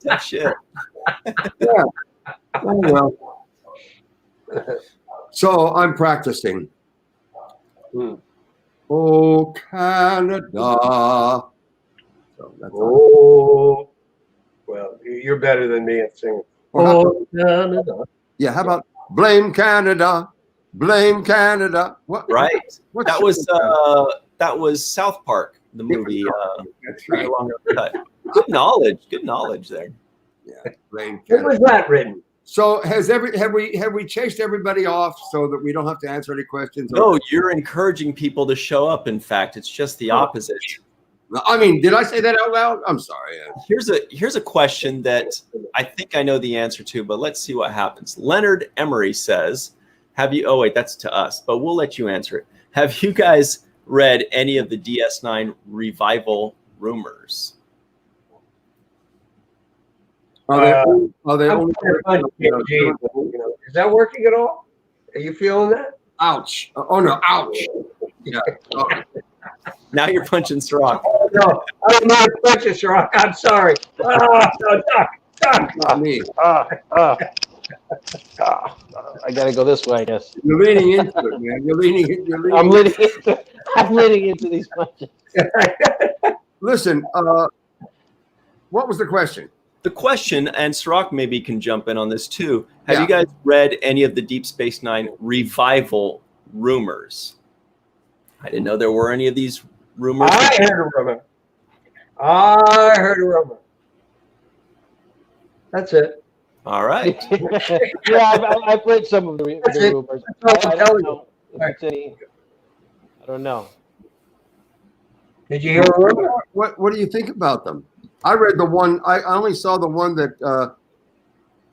S1: Tough shit.
S4: Yeah. Oh, well. So I'm practicing. Oh, Canada.
S3: So well, you're better than me at singing.
S4: Oh, Canada. Yeah, how about blame Canada? Blame Canada. What?
S1: Right. That was South Park. the movie.
S4: That's right.
S1: Longer cut. Good knowledge. Good knowledge there.
S4: Yeah.
S3: When was that written?
S4: So have we chased everybody off so that we don't have to answer any questions?
S1: No, you're encouraging people to show up. In fact, it's just the opposite.
S4: I mean, did I say that out loud? I'm sorry.
S1: Here's a question that I think I know the answer to, but let's see what happens. Leonard Emery says, "Have you?" Oh wait, that's to us, but we'll let you answer it. Have you guys read any of the DS9 revival rumors?
S4: Are they only,
S3: is that working at all? Are you feeling that?
S4: ouch. Oh no, ouch. Yeah. Oh.
S1: Now you're punching Cirroc.
S3: Oh, no, I don't know how to punch it, Cirroc. I'm sorry. Oh, no, duck.
S4: Not me.
S2: I gotta go this way, I guess.
S4: You're leaning into it, man. You're leaning.
S2: I'm leaning into these punches.
S4: Listen, what was the question?
S1: The question, and Cirroc maybe can jump in on this too. Have you guys read any of the Deep Space Nine revival rumors? I didn't know there were any of these rumors.
S3: I heard a rumor. That's it.
S1: All right.
S2: Yeah, I've read some of the rumors. I don't know if it's any. I don't know.
S3: Did you hear a rumor?
S4: What do you think about them? I read the one. I only saw the one that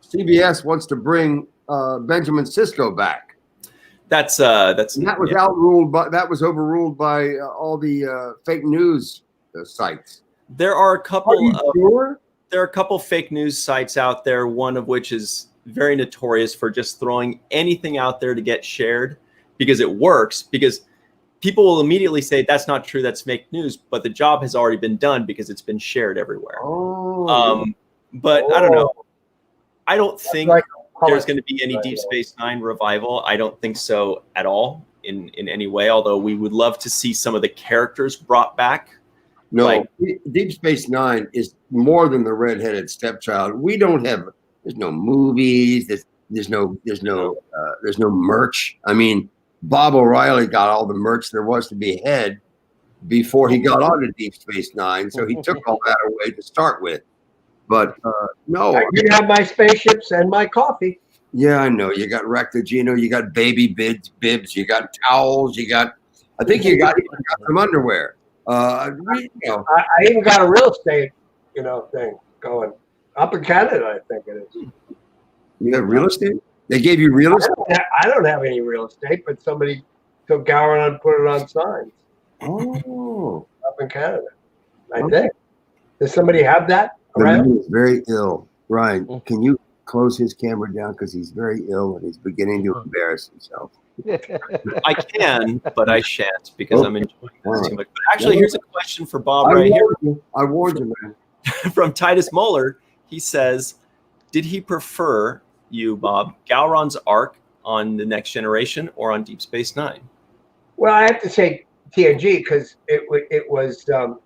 S4: CBS wants to bring Benjamin Sisko back.
S1: And
S4: that was overruled by all the fake news sites.
S1: There are a couple.
S3: Sure?
S1: There are a couple fake news sites out there. One of which is very notorious for just throwing anything out there to get shared because it works. Because people will immediately say that's not true, that's fake news, but the job has already been done because it's been shared everywhere. But I don't know. I don't think there's going to be any Deep Space Nine revival. I don't think so at all in any way, although we would love to see some of the characters brought back.
S4: No, Deep Space Nine is more than the redheaded stepchild. We don't have. There's no movies. There's no merch. I mean, Bob O'Reilly got all the merch there was to be had before he got on to Deep Space Nine, so he took all that away to start with. But no,
S3: I do have my spaceships and my coffee.
S4: Yeah, I know. You got Rectogino, you got baby bibs, you got towels, I think you got some underwear.
S3: I even got a real estate, thing going up in Canada. I think it is.
S4: You have real estate? They gave you real estate?
S3: I don't have any real estate, but somebody took Gowron and put it on signs.
S4: Oh,
S3: up in Canada, I think. Does somebody have that?
S4: The man is very ill. Ryan, can you close his camera down because he's very ill and he's beginning to embarrass himself?
S1: I can, but I shan't because I'm enjoying this too much. But actually, here's a question for Bob right here.
S4: I warned you, man.
S1: From Titus Moeller, he says, did he prefer you, Bob, Gowron's arc on The Next Generation or on Deep Space Nine?
S3: Well, I have to say TNG because it was the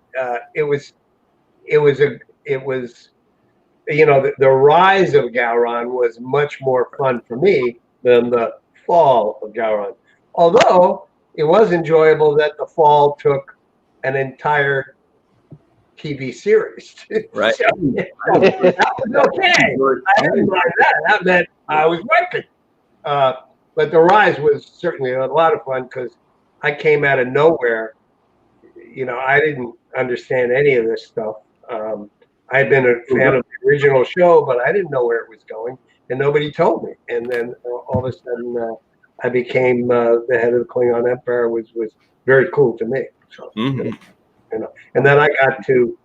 S3: rise of Gowron was much more fun for me than the fall of Gowron. Although it was enjoyable that the fall took an entire TV series.
S1: Right.
S3: So, that was okay. I didn't mind that. That meant I was working. But the rise was certainly a lot of fun because I came out of nowhere. I didn't understand any of this stuff. I had been a fan of the original show, but I didn't know where it was going, and nobody told me. And then all of a sudden, I became the head of the Klingon Empire, which was very cool to me. So, and then I got to,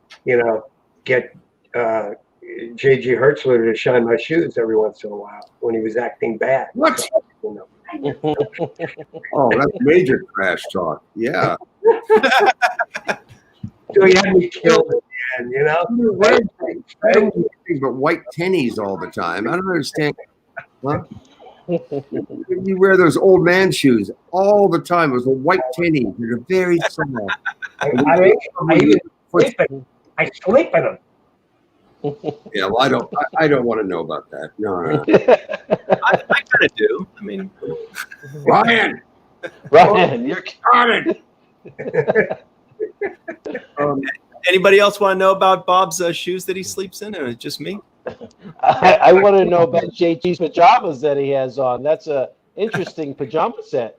S3: get J.G. Hertzler to shine my shoes every once in a while when he was acting bad.
S4: What? Oh, that's major crash talk. Yeah.
S3: So he had me killed at the end,
S4: But white tennies all the time. I don't understand. Huh? You wear those old man shoes all the time. It was a white tenny. They're very small.
S3: I sleep in them.
S4: Yeah, well, I don't want to know about that. No.
S1: I kind of do. I mean,
S4: Ryan,
S2: you're
S4: got it.
S1: Anybody else want to know about Bob's shoes that he sleeps in, or just me?
S2: I want to know about JT's pajamas that he has on. That's a interesting pajama set.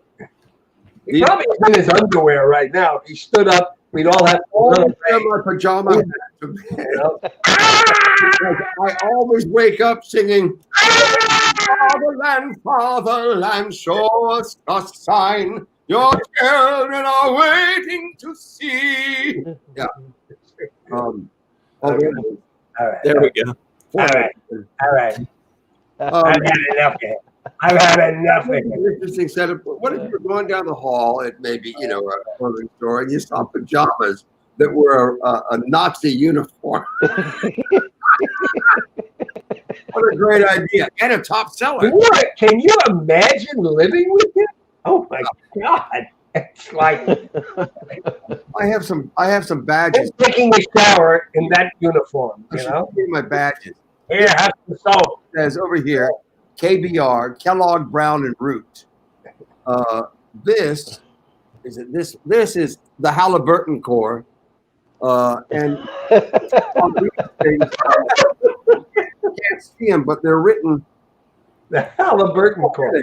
S3: He probably is in his underwear right now. If he stood up, we'd all have
S4: my pajama. I always wake up singing, Fatherland, show us a sign. Your children are waiting to see. Yeah.
S3: All right.
S1: There we go.
S3: All right. I've had enough of it. I've had enough of it.
S4: Interesting setup. What if you're going down the hall at maybe, a clothing store and you saw pajamas that were a Nazi uniform? What a great idea. And a top seller.
S3: Can you imagine living with him? Oh my God. It's like
S4: I have some badges.
S3: Taking a shower in that uniform,
S4: My badges.
S3: Here, have some salt.
S4: It says over here, KBR, Kellogg, Brown, and Root. This is the Halliburton Corps. And on these things, you can't see them, but they're written.
S3: The Halliburton Corps.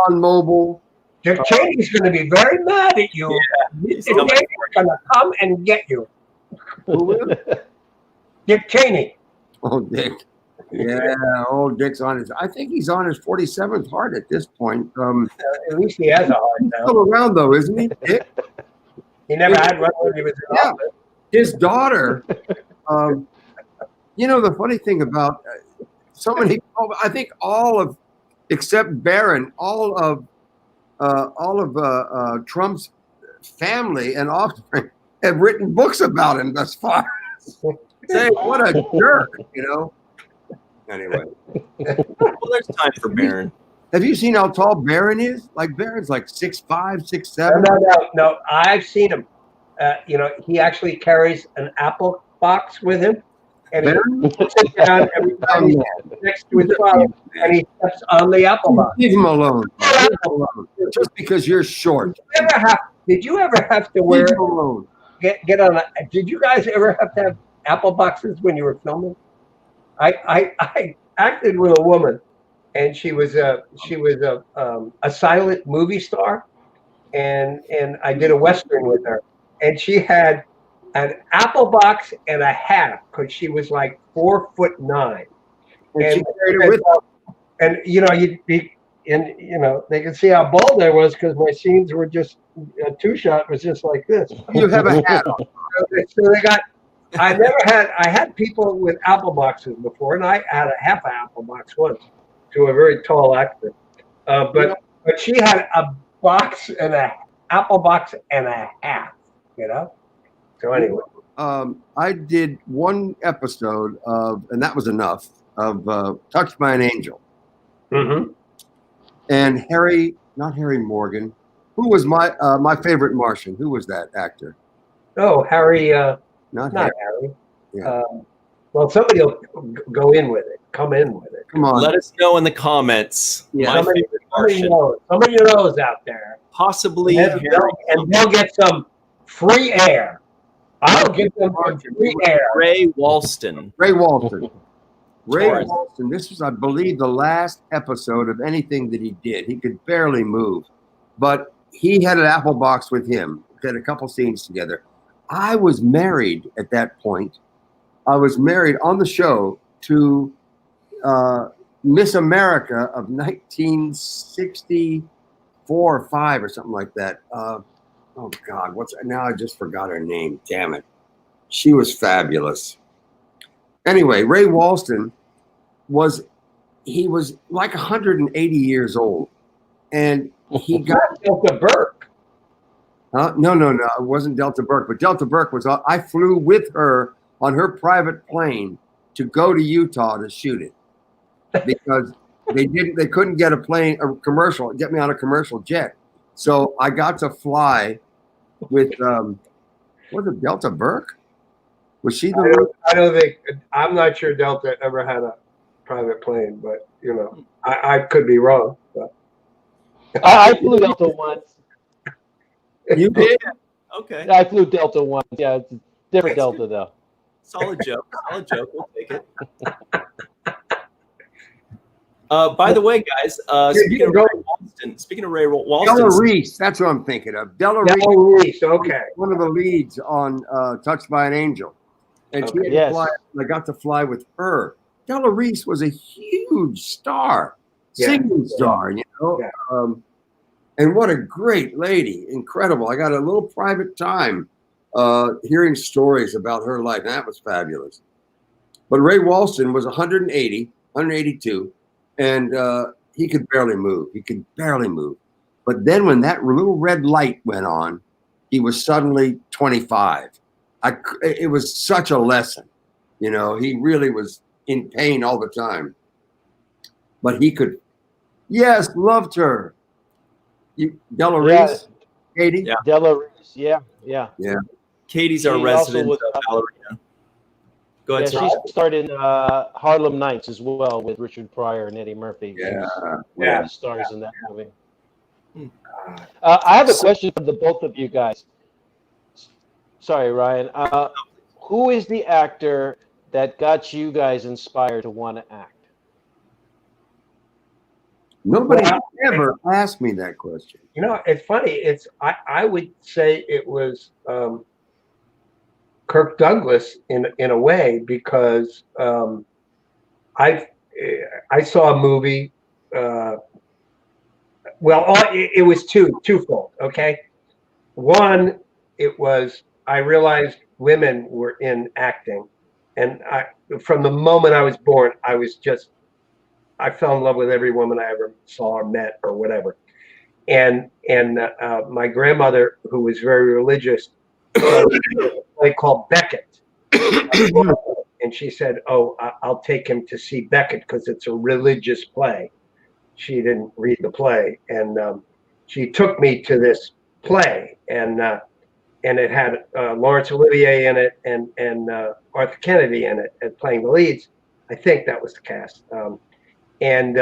S4: On mobile.
S3: Dick Cheney's going to be very mad at you.
S1: Yeah,
S3: Dick Cheney's going to come and get you.
S4: Who will?
S3: Dick Cheney.
S4: Oh, Dick. Yeah, old Dick's on his. I think he's on his 47th heart at this point.
S3: At least he has a heart now.
S4: Still around though, isn't he, Dick?
S3: He never had one when he was in office.
S4: His daughter. The funny thing about so many. I think all of, except Barron, all of Trump's family and offspring have written books about him thus far. Say, what a jerk, Anyway.
S1: Well, there's time for Barron.
S4: Have you seen how tall Barron is? Like, Barron's like 6'5", 6'7".
S3: No. I've seen him. He actually carries an apple box with him. And he puts it down every time he's next to his father, and he steps on the apple box.
S4: Leave him alone. Just because you're short.
S3: Did you ever have to wear? Get on. Did you guys ever have to have apple boxes when you were filming? I acted with a woman, and she was a silent movie star, and I did a Western with her, and she had an apple box and a hat because she was like 4'9", and she carried it with her. And you'd be, and they could see how bald I was because my scenes were just a two-shot was just like this.
S4: You have a hat on.
S3: So they got. I had people with apple boxes before, and I had a half an apple box once to a very tall actor. But she had a box and a apple box and a half, So anyway.
S4: I did one episode of, and that was enough, of Touched by an Angel.
S3: Mm-hmm.
S4: And not Harry Morgan, who was my favorite Martian. Who was that actor?
S3: Oh, Harry.
S4: Not
S3: Harry.
S4: Yeah.
S3: Well, somebody will come in with it. Come on.
S1: Let us know in the comments.
S4: Yeah.
S1: My favorite Martian.
S3: Somebody knows out there.
S1: Possibly
S3: and they'll get some free air. I'll give them free air.
S1: Ray Walston.
S4: Ray Walston. This was, I believe, the last episode of anything that he did. He could barely move, but he had an apple box with him. Did a couple scenes together. I was married at that point. I was married on the show to Miss America of 1964 or 5 or something like that. Oh God, now I just forgot her name. Damn it. She was fabulous. Anyway, Ray Walston was like 180 years old, and he got
S3: Delta Burke.
S4: No, it wasn't Delta Burke, but Delta Burke was. I flew with her on her private plane to go to Utah to shoot it because they couldn't get get me on a commercial jet. So I got to fly with was it Delta Burke? Was she the?
S3: I don't think. I'm not sure Delta ever had a private plane, but I could be wrong. But.
S2: I flew Delta once.
S4: You did?
S1: Okay.
S2: I flew Delta once. Yeah, it's a different Delta though.
S1: Solid joke. Solid joke. We'll take it. By the way, guys, speaking of Ray Walston,
S4: Della Reese, that's what I'm thinking of. Della
S3: Reese, okay.
S4: One of the leads on Touched by an Angel. And she had to fly, I got to fly with her. Della Reese was a huge star, singing star, you know. Yeah. And what a great lady, incredible. I got a little private time hearing stories about her life. That was fabulous. But Ray Walston was 182, and he could barely move. He could barely move. But then when that little red light went on, he was suddenly 25. It was such a lesson. You know, he really was in pain all the time. But he could, loved her. Della Reese, Katie?
S2: Yeah. Della Reese, yeah.
S1: Katie's our resident ballerina. Go ahead,
S2: she starred in Harlem Nights as well with Richard Pryor and Eddie Murphy.
S3: Yeah.
S2: Stars in that movie. I have a question for the both of you guys. Sorry, Ryan. Who is the actor that got you guys inspired to want to act?
S4: Nobody ever asked me that question.
S3: You know, it's funny. I would say it was Kirk Douglas in a way, because I saw a movie. It was twofold. Okay, one, it was I realized women were in acting, and from the moment I was born, I fell in love with every woman I ever saw or met or whatever. And my grandmother, who was very religious, a play called Beckett. And she said, "Oh, I'll take him to see Beckett because it's a religious play." She didn't read the play. And she took me to this play. And it had Laurence Olivier in it and Arthur Kennedy in it and playing the leads. I think that was the cast. And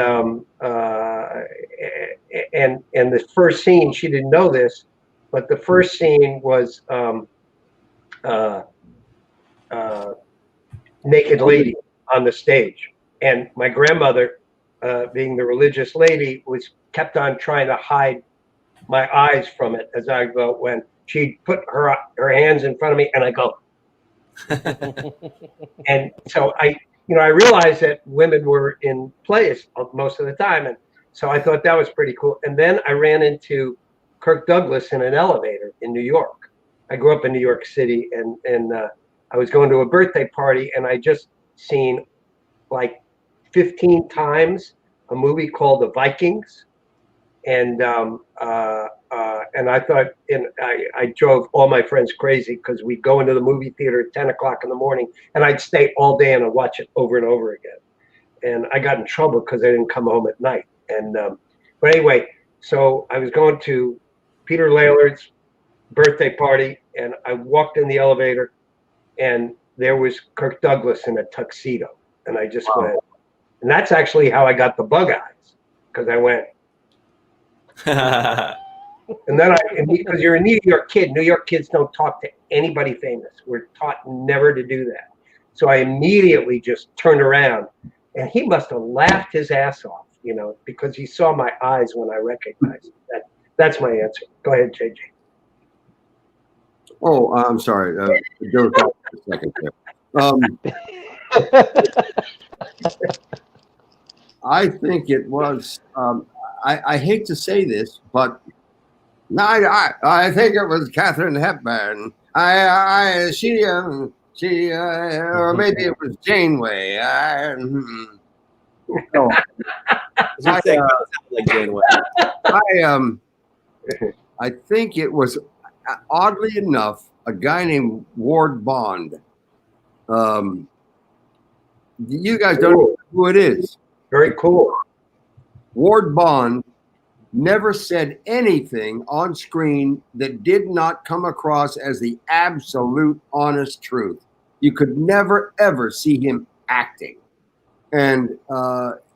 S3: the first scene, she didn't know this, but the first scene was naked lady on the stage, and my grandmother, being the religious lady, kept on trying to hide my eyes from it as I go. When she'd put her hands in front of me, and I go, and so I realized that women were in plays most of the time. And so I thought that was pretty cool. And then I ran into Kirk Douglas in an elevator in New York. I grew up in New York City, and I was going to a birthday party, and I just seen like 15 times a movie called The Vikings. And I thought, I drove all my friends crazy because we'd go into the movie theater at 10 o'clock in the morning, and I'd stay all day and I'd watch it over and over again. And I got in trouble because I didn't come home at night. And but anyway, so I was going to Peter Lallard's birthday party, and I walked in the elevator, and there was Kirk Douglas in a tuxedo, and I just went. And that's actually how I got the bug eyes, because I went. And then because you're a New York kid, New York kids don't talk to anybody famous. We're taught never to do that. So I immediately just turned around, and he must have laughed his ass off, because he saw my eyes when I recognized it. That's my answer. Go ahead, JJ.
S4: Oh, I'm sorry. There was a second there. I think it was. I hate to say this, but no, I think it was Katharine Hepburn. She or maybe it was Janeway. No.
S1: Like Janeway.
S4: I think it was, oddly enough, a guy named Ward Bond. You guys don't know who it is.
S3: Very cool.
S4: Ward Bond never said anything on screen that did not come across as the absolute honest truth. You could never, ever see him acting. And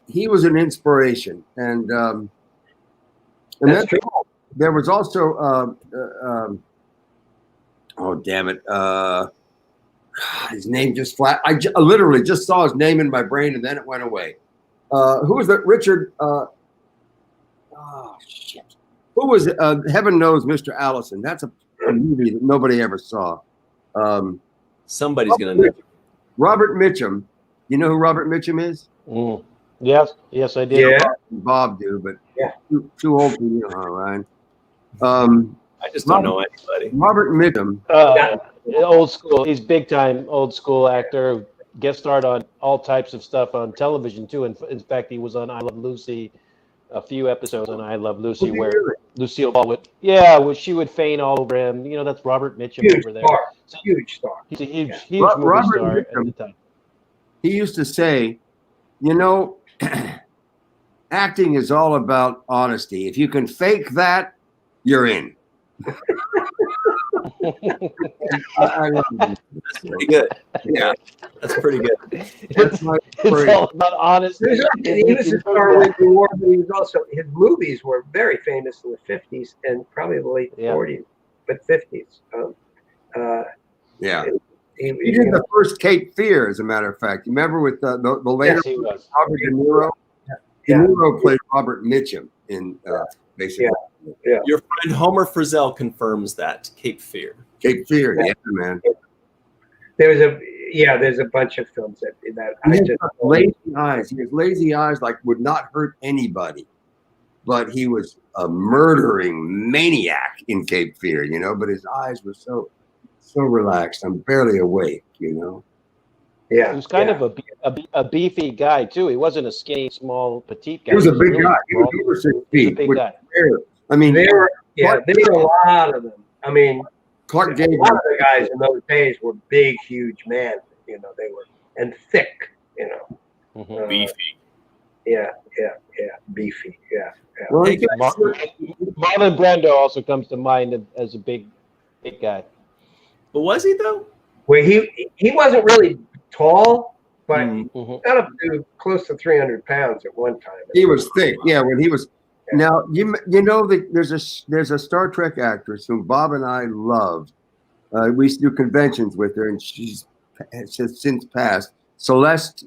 S4: he was an inspiration. And
S3: that's true.
S4: There was also oh damn it, his name just flat. I literally just saw his name in my brain and then it went away. Who was that? Richard. Oh shit. Who was Heaven Knows Mr. Allison? That's a movie that nobody ever saw.
S1: Somebody's gonna know.
S4: Robert Mitchum. You know who Robert Mitchum is?
S2: Mm. Yes, I did.
S3: Yeah.
S4: Bob do, but
S3: Yeah.
S4: too old for you, huh, Ryan?
S1: I just don't know anybody.
S4: Robert Mitchum.
S2: Old school. He's big time old school actor. Guest starred on all types of stuff on television too. In fact, he was on I Love Lucy, a few episodes on I Love Lucy where Lucille Ball would, she would faint all over him. You know, that's Robert Mitchum
S3: Huge
S2: over there.
S3: star. Huge star.
S2: He's a huge
S4: Robert
S2: movie star
S4: Mitchum.
S2: at the time.
S4: He used to say, you know, acting is all about honesty. If you can fake that, you're in. I love him.
S1: That's pretty good.
S4: Yeah,
S1: That's pretty good.
S4: that's my
S2: It's all about honesty.
S3: He was a star with the war, but he was also, his movies were very famous in the 50s and probably the late 40s, but 50s.
S4: yeah.
S3: He
S4: did the first Cape Fear, as a matter of fact. You remember with the later
S2: Yes, he was.
S4: Robert De Niro? De Niro played Robert Mitchum in basically.
S3: Yeah.
S1: Your friend Homer Frizzell confirms that Cape Fear.
S4: Cape Fear, yeah, man.
S3: there's a bunch of films that
S4: He had lazy eyes. He has lazy eyes, like would not hurt anybody, but he was a murdering maniac in Cape Fear, you know. But his eyes were so relaxed. I'm barely awake, you know.
S3: Yeah,
S2: He was kind of a beefy guy too. He wasn't a skinny, small, petite guy.
S4: He was a big
S2: really
S4: guy. He was over 6 feet.
S2: a big
S4: which
S2: guy.
S4: is rare. I mean,
S3: there were a lot of them. I mean,
S4: Clark
S3: a
S4: Gable.
S3: lot of the guys in those days were big, huge men. You know, they were and thick. You know,
S2: Mhm.
S1: Beefy.
S3: yeah, beefy. Yeah.
S4: Well,
S1: Hey,
S2: Marlon Brando also comes to mind as a big guy.
S1: But was he though?
S3: Where he wasn't really tall, but
S2: Mhm.
S3: got up to close to 300 pounds at one time.
S4: He was thick. Yeah, when he was. Now you know that there's a Star Trek actress whom Bob and I loved. We used to do conventions with her, and she's since passed. Celeste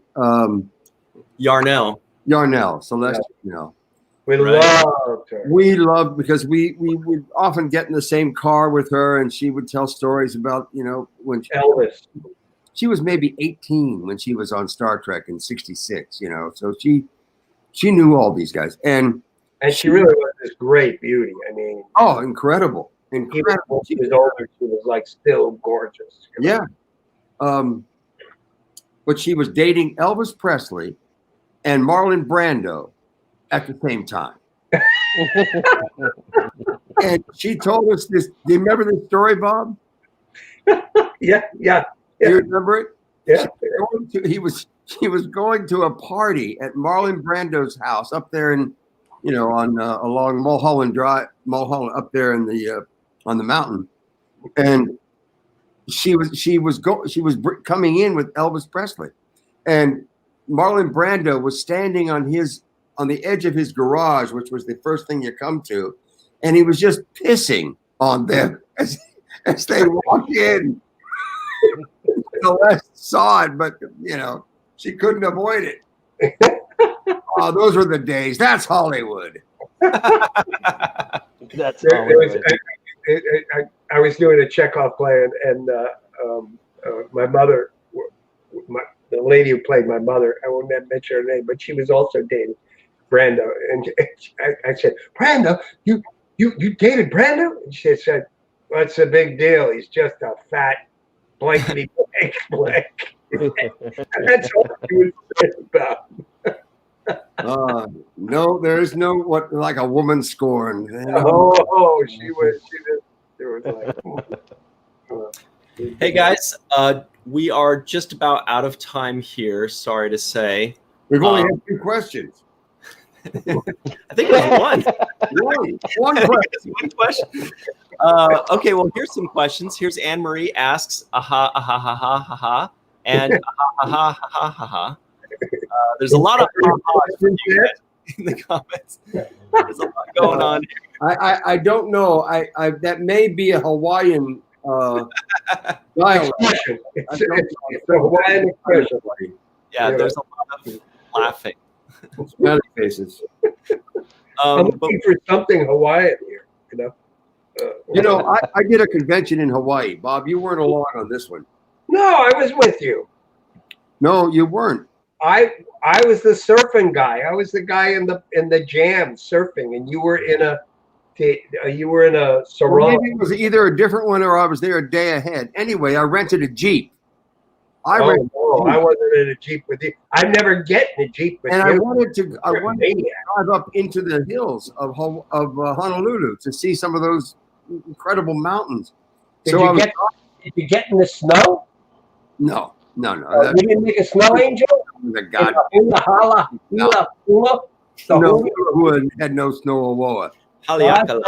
S1: Yarnell.
S4: Celeste Yarnell.
S3: We
S1: Right.
S3: loved her.
S4: We loved because we would often get in the same car with her, and she would tell stories about, you know, when
S3: Elvis.
S4: she was maybe 18 when she was on Star Trek in '66, you know. So she knew all these guys, and
S3: she really was this great beauty. I mean,
S4: oh, incredible.
S3: even when she was older, she was like still gorgeous. You know?
S4: Yeah. But she was dating Elvis Presley and Marlon Brando at the same time. And she told us this. Do you remember this story, Bob?
S3: Yeah.
S4: Do you remember it?
S3: Yeah.
S4: He was going to a party at Marlon Brando's house up there in, you know, on along Mulholland up there in the on the mountain, and she was coming in with Elvis Presley, and Marlon Brando was standing on the edge of his garage, which was the first thing you come to, and he was just pissing on them as they walked in. Celeste saw it, but you know she couldn't avoid it. Oh, those were the days. That's Hollywood.
S2: That's
S3: I was doing a Chekhov play, and my mother, the lady who played my mother, I won't mention her name, but she was also dating Brando, and I said, "Brando, you dated Brando?" And she said, "What's the big deal? He's just a fat blankety blank." And that's all she was saying about.
S4: No, there is no like a woman scorned.
S3: She was like.
S1: Hey guys, we are just about out of time here. Sorry to say.
S4: We've only had 2 questions.
S1: I think it was one.
S4: One question.
S1: One question. Okay, well, here's some questions. Here's Anne Marie asks, aha, aha, ha, ha, ha, ha, and aha, ha, ha, ha, ha, ha. There's a lot of ahas from you guys in the comments. There's a lot going on here.
S4: I don't know. I that may be a Hawaiian dialect.
S3: Expression.
S4: I don't
S3: It's a Hawaiian expression.
S1: Yeah, there's a lot of laughing.
S4: Smelly faces.
S3: I'm
S1: But
S3: looking for something Hawaiian here, you know.
S4: I did a convention in Hawaii. Bob, you weren't along on this one.
S3: No, I was with you.
S4: No, you weren't.
S3: I was the surfing guy. I was the guy in the jam surfing, and you were in a
S4: Well,
S3: Cirroc.
S4: maybe it was either a different one or I was there a day ahead. Anyway, I rented a Jeep. I rented a Jeep.
S3: I wasn't in a Jeep with you. I never get in a Jeep with
S4: And
S3: you.
S4: I wanted to drive up into the hills of Honolulu to see some of those incredible mountains.
S3: Did you get in the snow?
S4: No.
S3: You didn't make a snow angel?
S4: The God.
S3: No,
S4: Hula had no snow Awoa.
S1: Haleakala.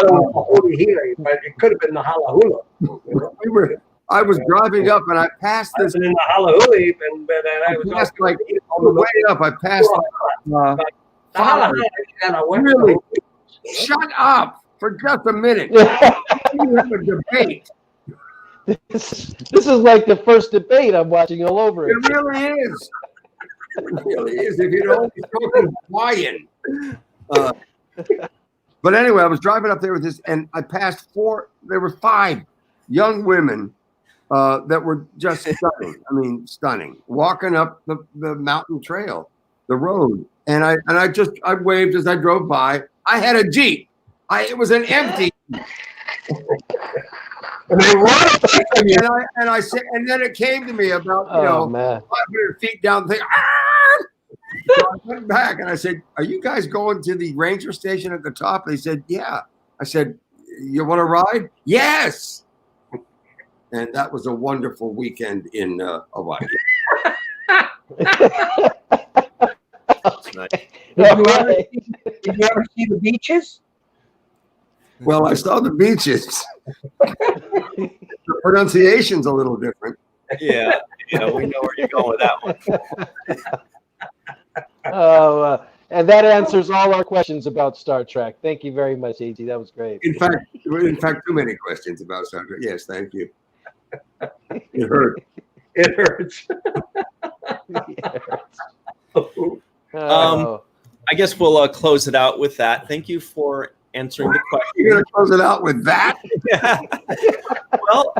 S3: But it could have been the hula hula.
S4: I was driving up and I passed this.
S3: In the hula hula,
S4: On the way up, I passed. Really? Shut up for just a minute. You have a debate.
S2: This is like the first debate I'm watching all over
S4: It
S2: again.
S4: really is. It really is. If you'd only spoken Hawaiian. But anyway, I was driving up there with this, and I passed there were 5 young women that were just stunning. I mean, stunning. Walking up the mountain trail, the road. And I waved as I drove by. I had a Jeep. It was an empty. And I said, and then it came to me about 500 feet down the thing. So I went back and I said, "Are you guys going to the ranger station at the top?" They said, "Yeah." I said, "You want to ride?" "Yes." And that was a wonderful weekend in Hawaii.
S1: Nice.
S3: Did you ever see the beaches?
S4: Well, I saw the beaches. The pronunciation's a little different.
S1: Yeah, we know where you're going with that one.
S2: And that answers all our questions about Star Trek. Thank you very much, AG. That was great.
S4: In fact, too many questions about Star Trek. Yes, thank you. It hurt.
S3: It hurts.
S1: I guess we'll close it out with that. Thank you for answering the question.
S4: You're going to close it out with that?
S1: Yeah. Well,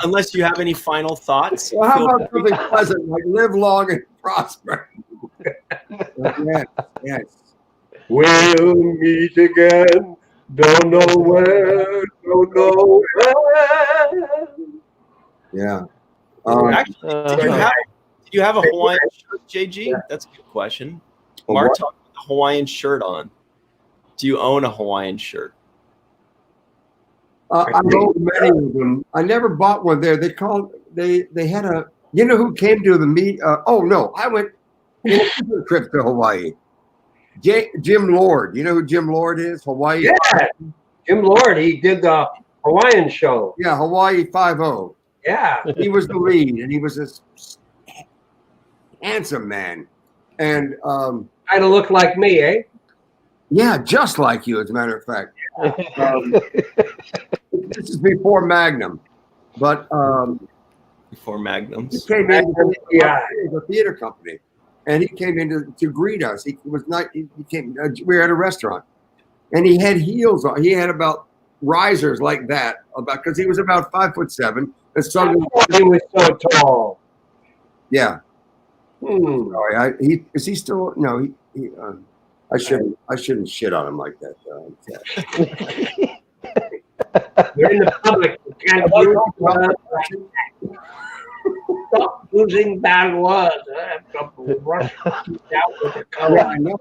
S1: unless you have any final thoughts.
S4: Well, how about something pleasant, like live long and prosper? Yes.
S3: We'll meet again. Don't know where. Don't know where.
S4: Yeah.
S1: Actually, did you have a Hawaiian shirt, JG? That's a good question. Martok with a Hawaiian shirt on. Do you own a Hawaiian shirt?
S4: I own many of them. I never bought one there. They had a. You know who came to the meet? I went on a trip to Hawaii. Jim Lord. You know who Jim Lord is? Hawaii.
S3: Yeah, Jim Lord. He did the Hawaiian show.
S4: Yeah, Hawaii 5-0.
S3: Yeah,
S4: he was the lead, and he was this handsome man, and
S3: kind of looked like me, eh?
S4: Yeah, just like you, as a matter of fact. This is before Magnum, but
S1: before Magnums.
S4: He came in the theater company, and he came in to greet us. He was not. He came. We were at a restaurant, and he had heels on. He had about risers like that, because he was about 5'7". And suddenly
S3: he was so tall.
S4: Yeah. Sorry, is he still? No, he I shouldn't shit on him like that.
S3: You're in the public. You can't stop using bad words.
S4: I know.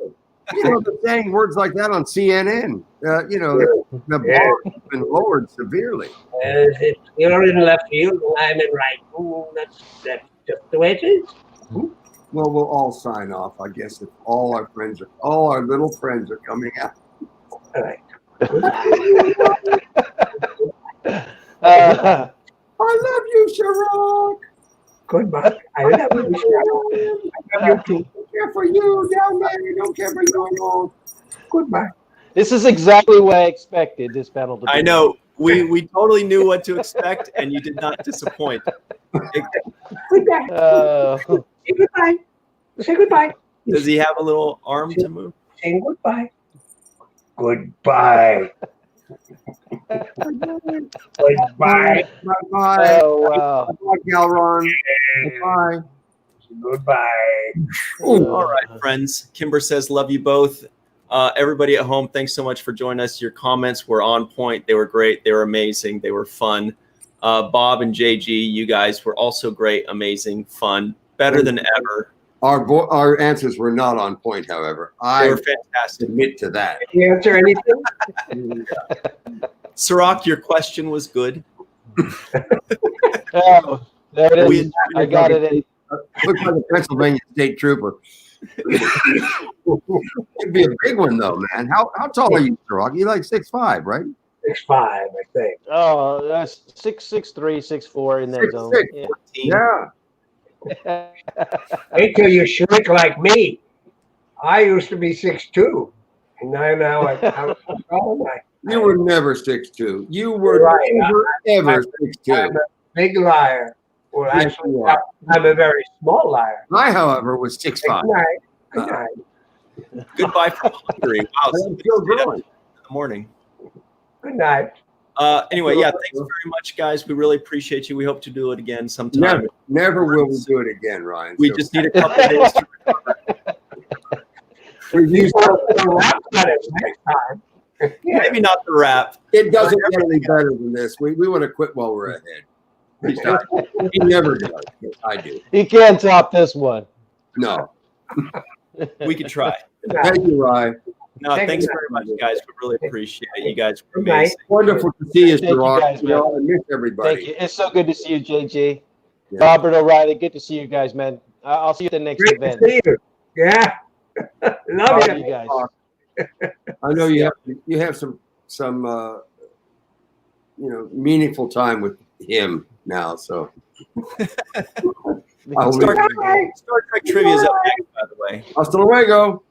S4: They're saying words like that on CNN. The bar has been lowered severely.
S3: You're in left field, I'm in right. That's just the way it is.
S4: Well, we'll all sign off, I guess, if all our little friends are coming out.
S3: All right.
S4: I love you, Cirroc.
S3: Goodbye. I love you, Cirroc.
S4: I love you too. Don't care for you down there. Don't care for you alone. Goodbye.
S2: This is exactly what I expected this panel to be.
S1: I know. We totally knew what to expect, and you did not disappoint.
S2: Uh,
S3: Say goodbye. Say goodbye.
S1: Does he have a little arm to move?
S3: Say goodbye. Goodbye. Goodbye.
S4: Bye.
S2: oh wow.
S4: Bye, Gowron. Bye.
S3: Goodbye.
S1: All right, friends. Kimber says, love you both. Everybody at home, thanks so much for joining us. Your comments were on point. They were great. They were amazing. They were fun. Bob and JG, you guys were also great, amazing, fun, better than ever.
S4: Our answers were not on point, however.
S1: They
S4: I
S1: were fantastic.
S4: admit to that.
S3: Can you answer anything?
S1: Cirroc, your question was good.
S2: Oh, there it is. I got it.
S4: Looks like a Pennsylvania state trooper. It'd be a big one, though, man. How tall are you, Cirroc? You're like 6'5", right?
S3: 6'5", I think.
S2: Oh, that's 6'3", 6'4" in that
S4: 6'6".
S2: zone. Yeah.
S4: Yeah.
S3: Wait till you shrink like me. I used to be 6'2", and now I'm oh my.
S4: You were never 6'2". You were
S3: Right.
S4: ever
S3: I'm
S4: 6'2".
S3: a big liar. Well,
S4: Yes,
S3: actually,
S4: you are.
S3: I'm a very small liar.
S4: I, however, was
S3: Good
S4: 6'5".
S3: night. Good night.
S1: Goodbye from Hungary. Wow,
S4: I'm
S1: somebody
S4: still
S1: stayed up
S4: growing.
S1: in the morning.
S3: Good night.
S1: Anyway, yeah, thanks very much, guys. We really appreciate you. We hope to do it again sometime.
S4: Never will we do it again, Ryan.
S1: We
S4: So
S1: just need a couple of days to recover.
S4: we've used
S3: We'll rap on it next time. Yeah.
S1: Maybe not the rap.
S4: it doesn't get any better than this. We want to quit while we're ahead. He never does. Yes, I do.
S2: You can't top this one.
S4: No.
S1: We could try.
S3: Good night.
S4: Thank you, Ryan.
S1: No,
S3: Thank
S1: thanks
S3: you.
S1: very much, guys. We really appreciate it. You guys were
S3: Good night.
S1: amazing.
S4: Wonderful to see you,
S2: Thank you,
S4: Cirroc.
S2: guys,
S4: You know,
S2: man.
S4: I miss everybody.
S2: Thank you. It's so good to see you, JG.
S4: Yeah.
S2: Robert O'Reilly, good to see you guys, man. I'll see you at the next
S3: Great to
S2: event.
S3: see you. Yeah. Love
S2: Love
S3: you.
S2: you guys.
S4: I know you have some meaningful time with him now. So
S2: We can
S4: I'll
S2: start-
S1: Star Trek trivia is up next, by the way.
S4: hasta luego.